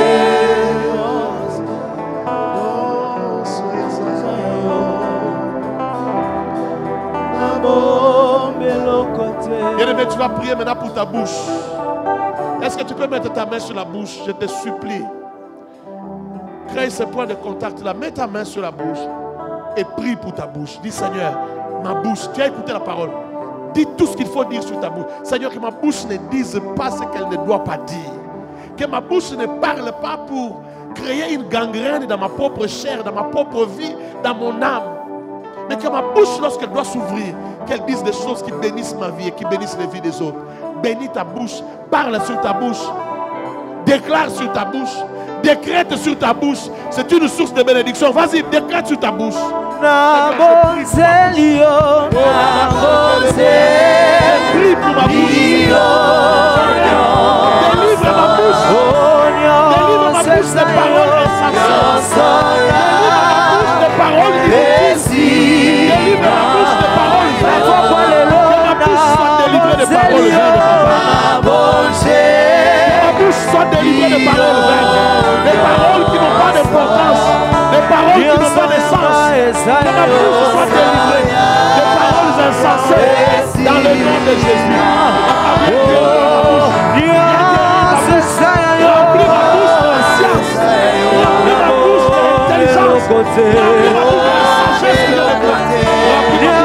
Bien-aimé, tu vas prier maintenant pour ta bouche. Est-ce que tu peux mettre ta main sur la bouche? Je te supplie. Crée ce point de contact là. Mets ta main sur la bouche et prie pour ta bouche. Dis Seigneur, ma bouche, tu as écouté la parole. Dis tout ce qu'il faut dire sur ta bouche. Seigneur, que ma bouche ne dise pas ce qu'elle ne doit pas dire. Que ma bouche ne parle pas pour créer une gangrène dans ma propre chair, dans ma propre vie, dans mon âme. Mais que ma bouche, lorsqu'elle doit s'ouvrir, qu'elle dise des choses qui bénissent ma vie et qui bénissent les vies des autres. Bénis ta bouche, parle sur ta bouche, déclare sur ta bouche, décrète sur ta bouche. C'est une source de bénédiction. Vas-y, décrète sur ta bouche. Prie pour ma bouche. Délivre ma bouche. Délivre ma bouche des paroles insensées. Délivre ma bouche des paroles difficiles. Délivre ma bouche des paroles vraies. Que ma bouche soit délivrée des paroles vraies. Que ma bouche soit délivrée des paroles vraies. Des paroles qui n'ont pas d'importance. Des paroles qui n'ont pas de sens. Que ma bouche soit délivrée des paroles insensées. Dans le nom de Jésus. Remplis ma bouche de science. Remplis ma bouche d'intelligence. Remplis ma bouche de sagesse. Remplis ma bouche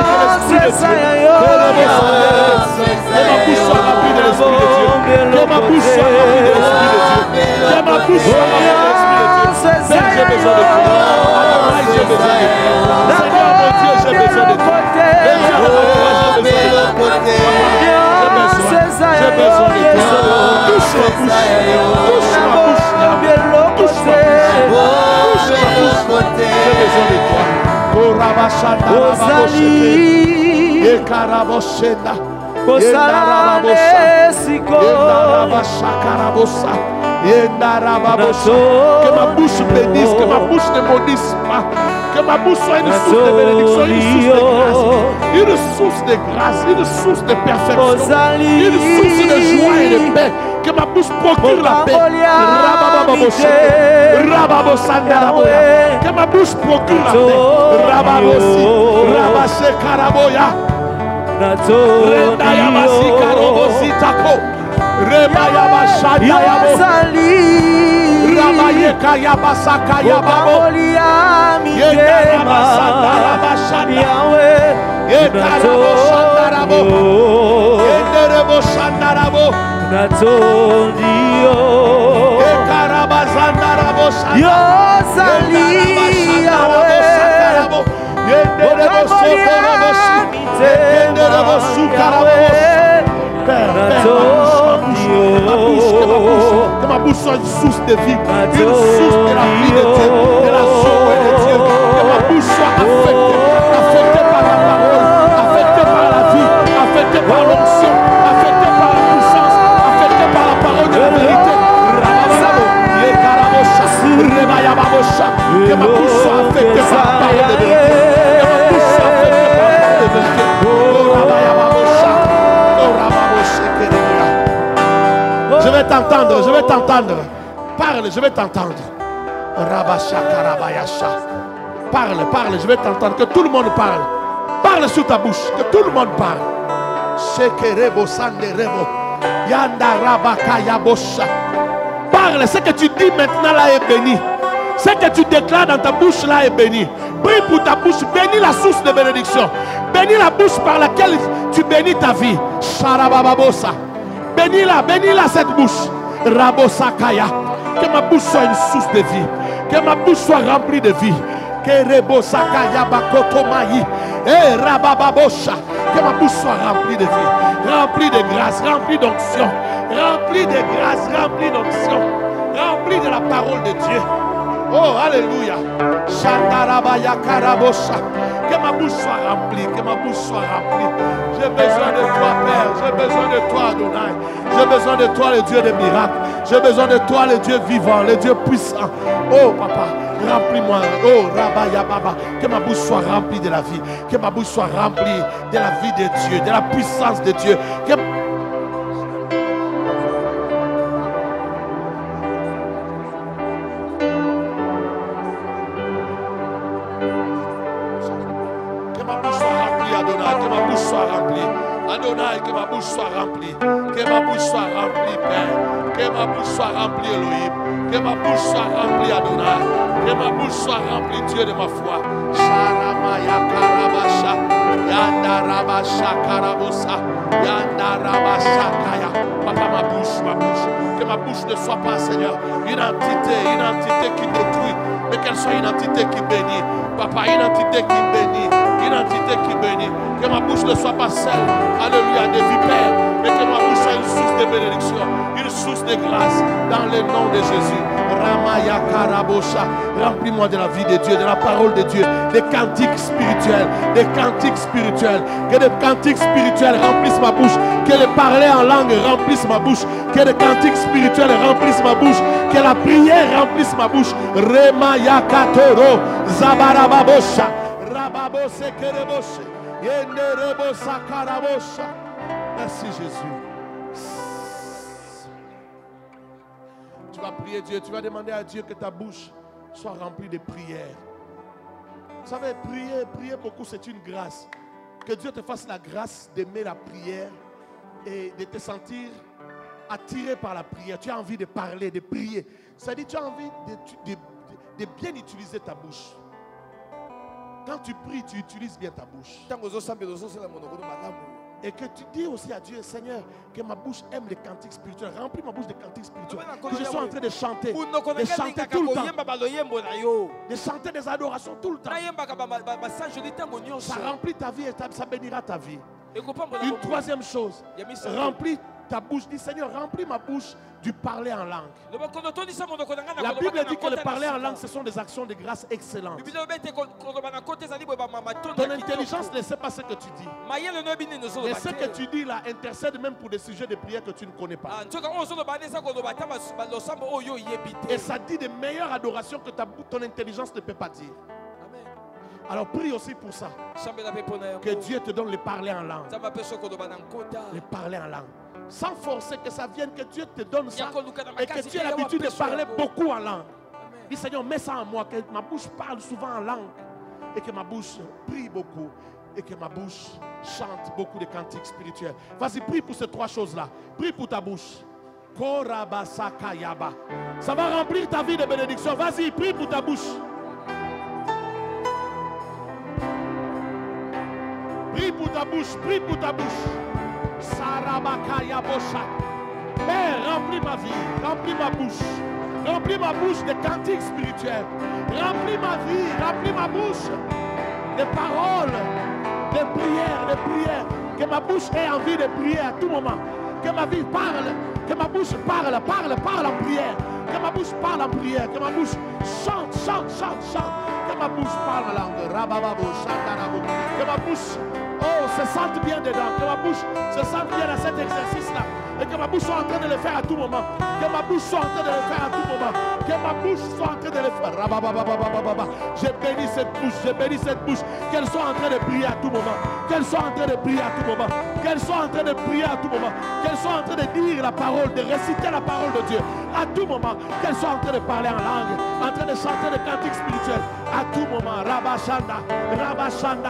de l'esprit de de Dieu. Que ma bouche soit remplie de l'Esprit de Dieu. Que ma bouche soit remplie de l'Esprit de Dieu. Que ma bouche soit remplie de l'Esprit de Dieu. Père, j'ai besoin de toi. Adonai, j'ai besoin de toi. Seigneur, mon Dieu, j'ai besoin de toi. Et Dieu de ma foi, j'ai besoin de toi. J'ai besoin de toi. Touche ma bouche. Touche ma bouche. Touche ma bouche. J'ai besoin de toi. Korabashanda rababosheke. Ekaraboshenda. Que ma bouche bénisse, que ma bouche ne maudisse pas. Que ma bouche soit une source de bénédiction, une source de grâce, une source de perfection, une source de joie et de paix. Que ma bouche procure la paix. Que ma bouche procure la paix. Rababosi, Rabashe Karaboya. Rendayabasi Karobosi Tako. Rebayabashanda Yabo. Rabayeka Yabasaka Yababo. Yendarabasanda Rabashanda. Yendarabashanda Rabo. Yendarabashanda Rabo. Yekarabazanda Rabo Shanda. Yendarabashanda Rabo Shanda Rabo. Yendarabashanda Rabo Shanda. Que ma bouche soit une source de vie, une source de la vie de Dieu, de la joie de Dieu. Que ma bouche soit affectée par la parole, affectée par la vie, affectée par l'onction, affectée par la puissance, affectée par la parole de la vérité. Que ma bouche soit affectée par la parole de vérité. Que ma bouche soit affectée par la parole de vérité. Je vais t'entendre, je vais t'entendre. Parle, je vais t'entendre. Parle, parle, je vais t'entendre. Que tout le monde parle. Parle sous ta bouche. Que tout le monde parle. Parle, ce que tu dis maintenant là est béni. Ce que tu déclares dans ta bouche là est béni. Prie pour ta bouche, bénis la source de bénédiction. Bénis la bouche par laquelle tu bénis ta vie. Sharabababosa. Bénis-la cette bouche. Rabosakaya. Que ma bouche soit une source de vie. Que ma bouche soit remplie de vie. Que Rebosakaya Bakotomayi. Et Rabababosha. Que ma bouche soit remplie de vie. Remplie de grâce, remplie d'onction. Remplie de grâce, remplie d'onction. Remplie de la parole de Dieu. Oh, alléluia. Shandarabaya Karabosha. Que ma bouche soit remplie, que ma bouche soit remplie. J'ai besoin de toi, Père. J'ai besoin de toi, Adonai. J'ai besoin de toi, le Dieu des miracles. J'ai besoin de toi, le Dieu vivant, le Dieu puissant. Oh, Papa, remplis-moi. Oh, Rabaya Baba. Que ma bouche soit remplie de la vie. Que ma bouche soit remplie de la vie de Dieu, de la puissance de Dieu. Que Adonai, que ma bouche soit remplie. Que ma bouche soit remplie, Père. Que ma bouche soit remplie, Elohim. Que ma bouche soit remplie, Adonai. Que ma bouche soit remplie, Dieu de ma foi. Sharamaya Karabasha. Yanda Rabasha Karabosa. Yanda Rabasha Kaya. Papa, ma bouche. Que ma bouche ne soit pas, Seigneur, une entité qui détruit, mais qu'elle soit une entité qui bénit. Papa, une entité qui bénit. Une entité qui bénit. Que ma bouche ne soit pas celle, alléluia, des vipères, mais que ma bouche soit une source de bénédiction, une source de grâce, dans le nom de Jésus. Ramaya Karabosha. Remplis-moi de la vie de Dieu, de la parole de Dieu, des cantiques spirituels, des cantiques spirituels. Que des cantiques spirituels remplissent ma bouche. Que les parler en langue remplissent ma bouche. Que les cantiques spirituels remplissent ma bouche. Que la prière remplisse ma bouche. Remaya Katoro Zabarababosha. Rababose Kereboshe. Yenderebosa Karabosha. Merci Jésus. Tu vas prier Dieu, tu vas demander à Dieu que ta bouche soit remplie de prières. Vous savez, prier beaucoup, c'est une grâce. Que Dieu te fasse la grâce d'aimer la prière et de te sentir attiré par la prière. Tu as envie de parler, de prier. C'est-à-dire, tu as envie de bien utiliser ta bouche. Quand tu pries, tu utilises bien ta bouche. Et que tu dis aussi à Dieu, Seigneur, que ma bouche aime les cantiques spirituels. Remplis ma bouche de cantiques spirituels. Que je sois en train de chanter tout le temps. De chanter des adorations tout le temps. Ça remplit ta vie et ça bénira ta vie. Une troisième chose, remplis ta bouche. Dis, Seigneur, remplis ma bouche du parler en langue. La Bible dit que le parler en langue, ce sont des actions de grâce excellentes. Ton intelligence ne sait pas ce que tu dis. Mais ce que tu dis là intercède même pour des sujets de prière que tu ne connais pas. Et ça dit des meilleures adorations que ton intelligence ne peut pas dire. Alors prie aussi pour ça. Que Dieu te donne le parler en langue. Le parler en langue. Sans forcer que ça vienne, que Dieu te donne ça. Et que tu aies l'habitude de parler beaucoup en langue. Dis, Seigneur, mets ça en moi. Que ma bouche parle souvent en langue. Et que ma bouche prie beaucoup. Et que ma bouche chante beaucoup de cantiques spirituels. Vas-y, prie pour ces trois choses-là. Prie pour ta bouche. Ça va remplir ta vie de bénédiction. Vas-y, prie pour ta bouche. Prie pour ta bouche, prie pour ta bouche. Sarabakaya Bosha. Père, remplis ma vie, remplis ma bouche. Remplis ma bouche de cantiques spirituels. Remplis ma vie, remplis ma bouche de paroles, de prières. Que ma bouche ait envie de prier à tout moment. Que ma vie parle, que ma bouche parle en prière. Que ma bouche parle en prière. Que ma bouche chante. Que ma bouche parle en langue. Rabababo, Shandarabo. Que ma bouche se sente bien dedans. Que ma bouche se sente bien dans cet exercice-là. Et que ma bouche soit en train de le faire à tout moment. Que ma bouche soit en train de le faire à tout moment. Que ma bouche soit en train de le faire. Je bénis cette bouche. Qu'elle soit en train de prier à tout moment. Qu'elle soit en train de prier à tout moment. Qu'elle soit en train de prier à tout moment. Qu'elle soit en train de dire la parole, de réciter la parole de Dieu. À tout moment. Qu'elle soit en train de parler en langue. En train de chanter des cantiques spirituels. À tout moment. Rabashanda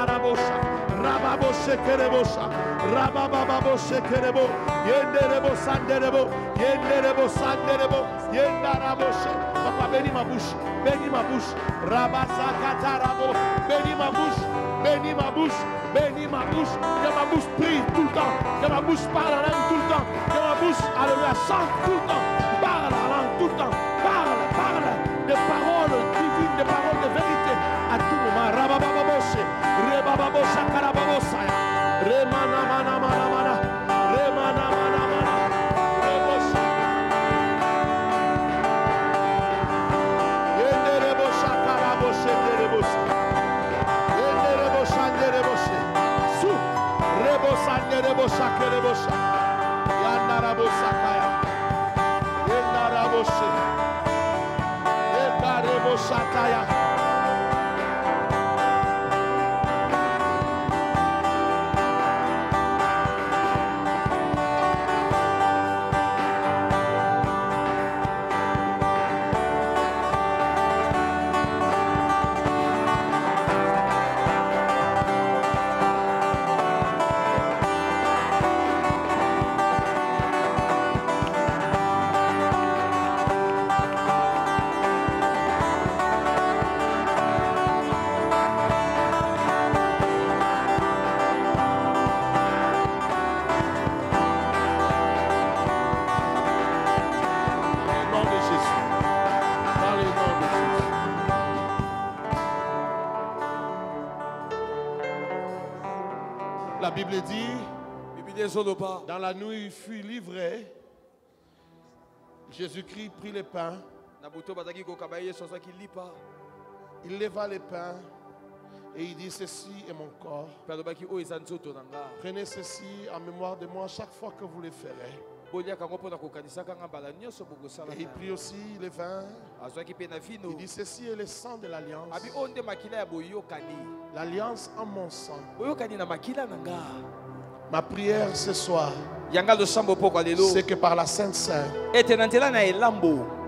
Rabosha. Rababoshe Kerebosha. Rabababoshe Kerebo. Yenderebo Sanderebo. Yendaraboshe. Papa, bénis ma bouche. Bénis ma bouche. Rabasakatarabo. Bénis ma bouche. Bénis ma bouche. Bénis ma bouche. Que ma bouche prie tout le temps. Que ma bouche parle en langue tout le temps. Que ma bouche, alléluia, chante tout le temps. Parle en langue tout le temps. Parle des paroles divines, des paroles de vérité. À tout moment. Rabababoshe. Rebababosha Karababosaya. Remana mana mana mana. Remana mana mana. Rebosha. Yenderebosha Karaboshe Derebosha. Yenderebosha Derebosha. Su. Rebosha Derebosha Kerebosha. Yandarabosha Kaya. Yendaraboshe. Yendarebosha Kaya. La Bible dit, dans la nuit il fut livré, Jésus-Christ prit le pain, il leva le pain et il dit, ceci est mon corps. Prenez ceci en mémoire de moi chaque fois que vous le ferez. Et il prit aussi le vin. Il dit, ceci est le sang de l'alliance. L'alliance en mon sang. Ma prière ce soir, c'est que par la Sainte Seine,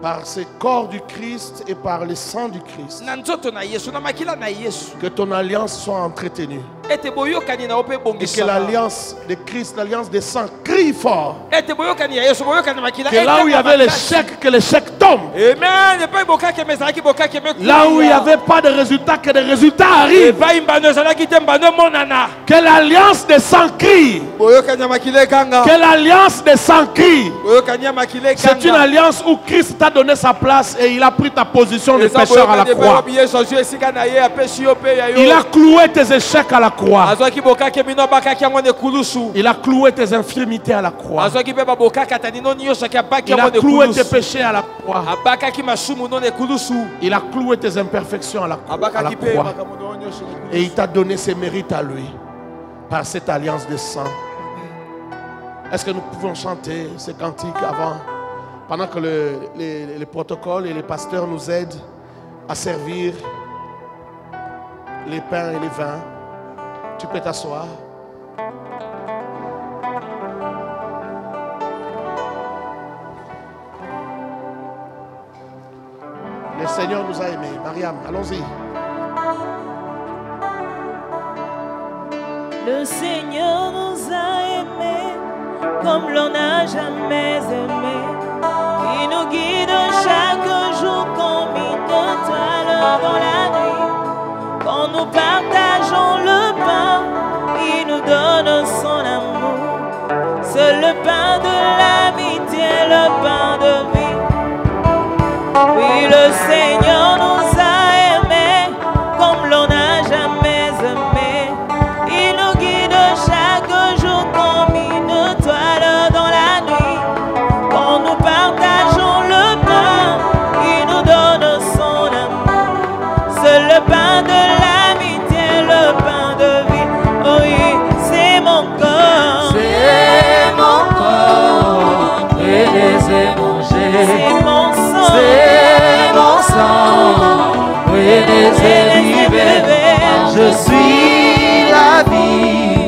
par ce corps du Christ et par le sang du Christ, que ton alliance soit entretenue. Et que l'alliance de Christ, l'alliance des sangs, crie fort. Que là où il y avait l'échec, que l'échec tombe. tombe. Là où il n'y avait pas de résultat, que des résultats arrivent. Que l'alliance des sang crie. Que l'alliance des sang crie. C'est une alliance où Christ t'a donné sa place et il a pris ta position de pécheur à la croix. Il a cloué tes échecs à la croix. Il a cloué tes infirmités à la croix. Il a cloué tes péchés à la croix. Il a cloué tes imperfections à la croix. Et il t'a donné ses mérites à lui par cette alliance de sang. Est-ce que nous pouvons chanter ces cantiques avant, pendant que les protocoles et les pasteurs nous aident à servir les pains et les vins? Tu peux t'asseoir. Le Seigneur nous a aimés. Mariam, allons-y. Le Seigneur nous a aimés comme l'on n'a jamais aimé. Il nous guide chaque jour comme une étoile dans la nuit. Quand nous partageons le pain, il nous donne son amour. C'est le pain de l'amitié, le pain de vie. Oui, le Seigneur nous a aimés comme l'on n'a jamais aimé. Il nous guide chaque jour comme une étoile dans la nuit. Quand nous partageons le pain, il nous donne son amour. C'est le pain de l'amitié, le pain de vie. Oh oui, c'est mon corps. C'est mon corps, prenez-et mangez. C'est mon sang. C'est mon sang, prenez-et buvez. Je suis la vie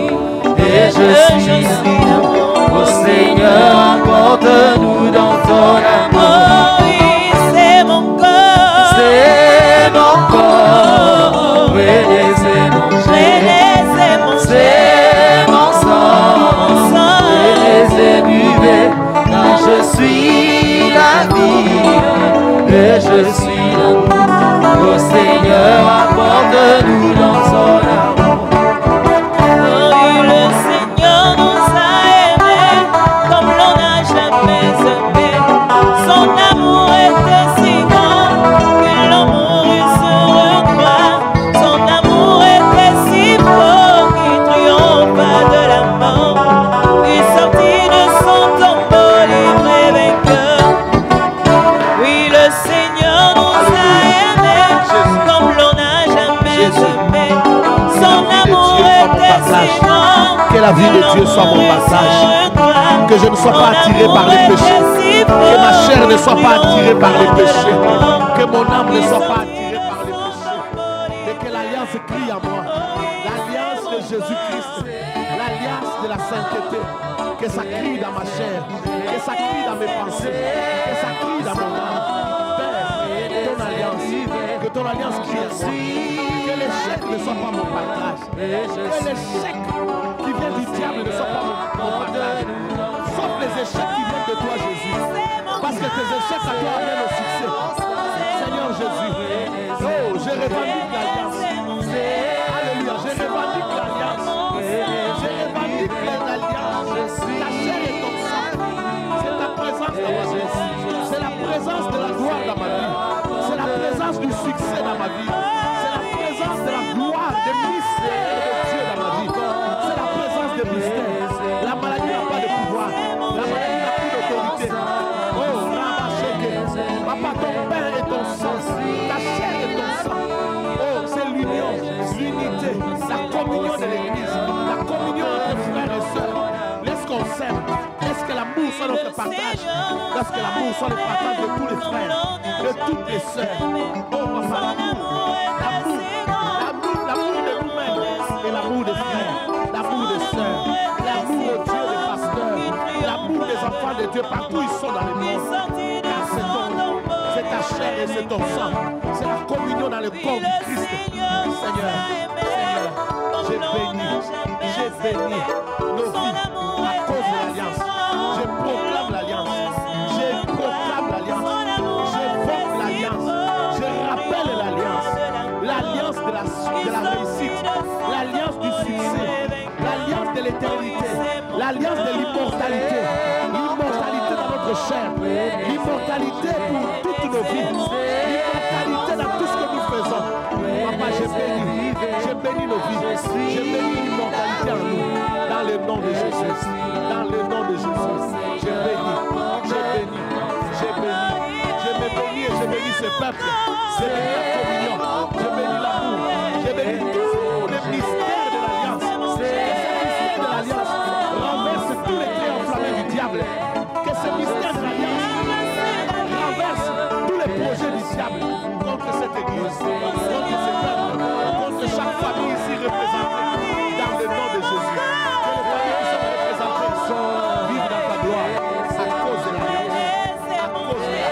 et je suis l'amour. Ô Seigneur, emporte-nous dans ton amour. Oh oui, c'est mon corps. C'est mon corps, prenez-et mangez. C'est mon sang, prenez-et buvez. Car je suis la vie et je suis l'amour. Ô Seigneur, apporte-nous dans son amour. Oh oui, le Seigneur nous a aimés comme l'on n'a jamais aimé. Son amour était si grand qu'il en mourut sur une croix. Son amour était si fort qu'il triompha de la mort. Il sortit de son tombeau libre et vainqueur. Oui, le Seigneur nous a aimés comme l'on n'a jamais aimé. Son amour était si grand. Que la vie de Dieu soit mon passage. Que je ne sois pas attiré par les péchés. Que ma chair ne soit pas attirée par les péchés. Que mon âme ne soit pas attirée par les péchés. Mais que l'alliance crie à moi. L'alliance de Jésus-Christ. L'alliance de la sainteté. Que ça crie dans ma chair. Que ça crie dans mes pensées. Que ça crie dans mon âme. Père, ton alliance. Que ton alliance crie à moi. Que l'échec ne soit pas mon partage. Que l'échec qui vient du diable ne soit pas mon partage. Sauf les échecs qui viennent de toi, Jésus. Parce que tes échecs à toi amènent au succès. Seigneur Jésus. Oh, je revendique l'alliance. Alléluia, je revendique l'alliance. Je revendique l'alliance. Ta chair et ton sang. C'est ta présence dans ma vie. C'est la présence de la gloire dans ma vie. C'est la présence du succès dans ma vie. C'est la présence de la gloire, des mystères de Dieu dans ma vie. C'est la présence des mystères. La maladie n'a pas de pouvoir. La maladie n'a plus d'autorité. Oh, Rabacheke. Papa, ton pain et ton sang. Ta chair et ton sang. Oh, c'est l'union, l'unité, la communion de l'Église. La communion entre frères et sœurs. Laisse qu'on s'aime. Laisse que l'amour soit notre partage. Laisse que l'amour soit le partage de tous les frères, de toutes les sœurs. Oh, papa, l'amour de nous-mêmes et l'amour des frères, l'amour des sœurs, l'amour au Dieu des pasteurs, l'amour des enfants de Dieu partout ils sont dans le monde. Car c'est ta chair et c'est ton sang. C'est la communion dans le corps du Christ. Seigneur, j'ai béni nos vies à cause de l'alliance. Je proclame l'alliance. Je proclame l'alliance. Je l'alliance de l'immortalité. L'immortalité dans notre chair. L'immortalité pour toutes nos vies. L'immortalité dans tout ce que nous faisons. Papa, je bénis nos vies. Je bénis l'immortalité en nous. Dans le nom de Jésus. Dans le nom de Jésus. Je bénis. Je bénis ce peuple. Je bénis la communion. Je bénis l'amour. Je bénis tous les mystères de l'alliance. Que ce mystère de l'alliance renverse tous les traits enflammés du diable. Que ce mystère de l'alliance renverse tous les projets du diable contre cette église, contre ce peuple, contre chaque famille ici représentée. Dans le nom de Jésus. Que les familles qui sont représentées vivent dans ta gloire à cause de l'alliance. À cause de l'alliance.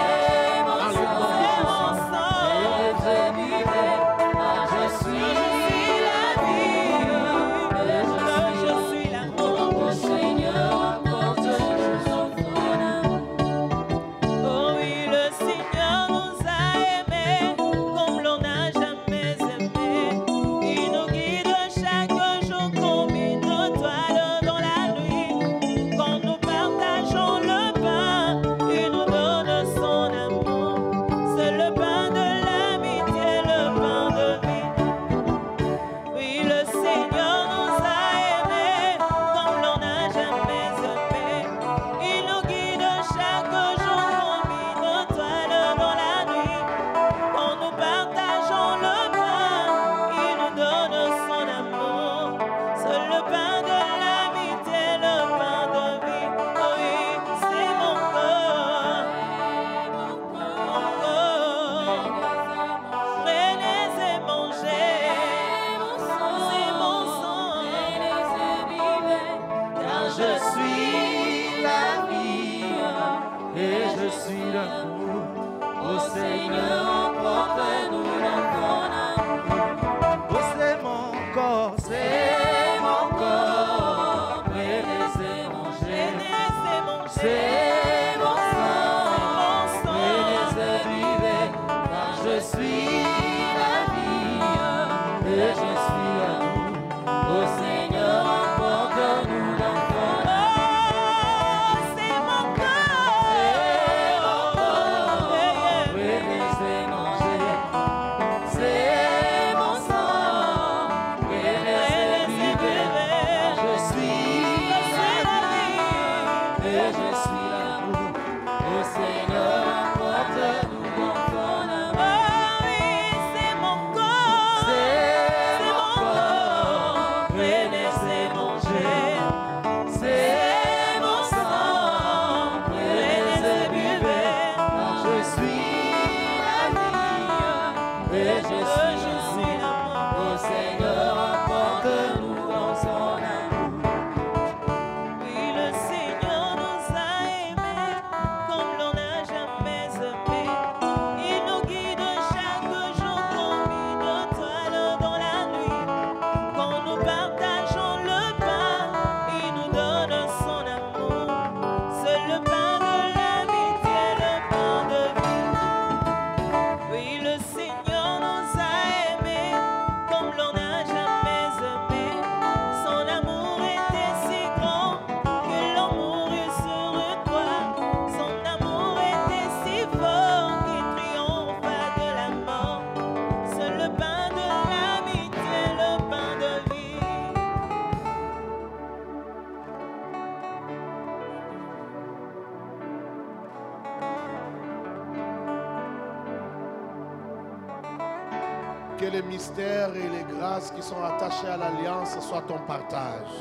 Que les mystères et les grâces qui sont attachés à l'alliance soient ton partage.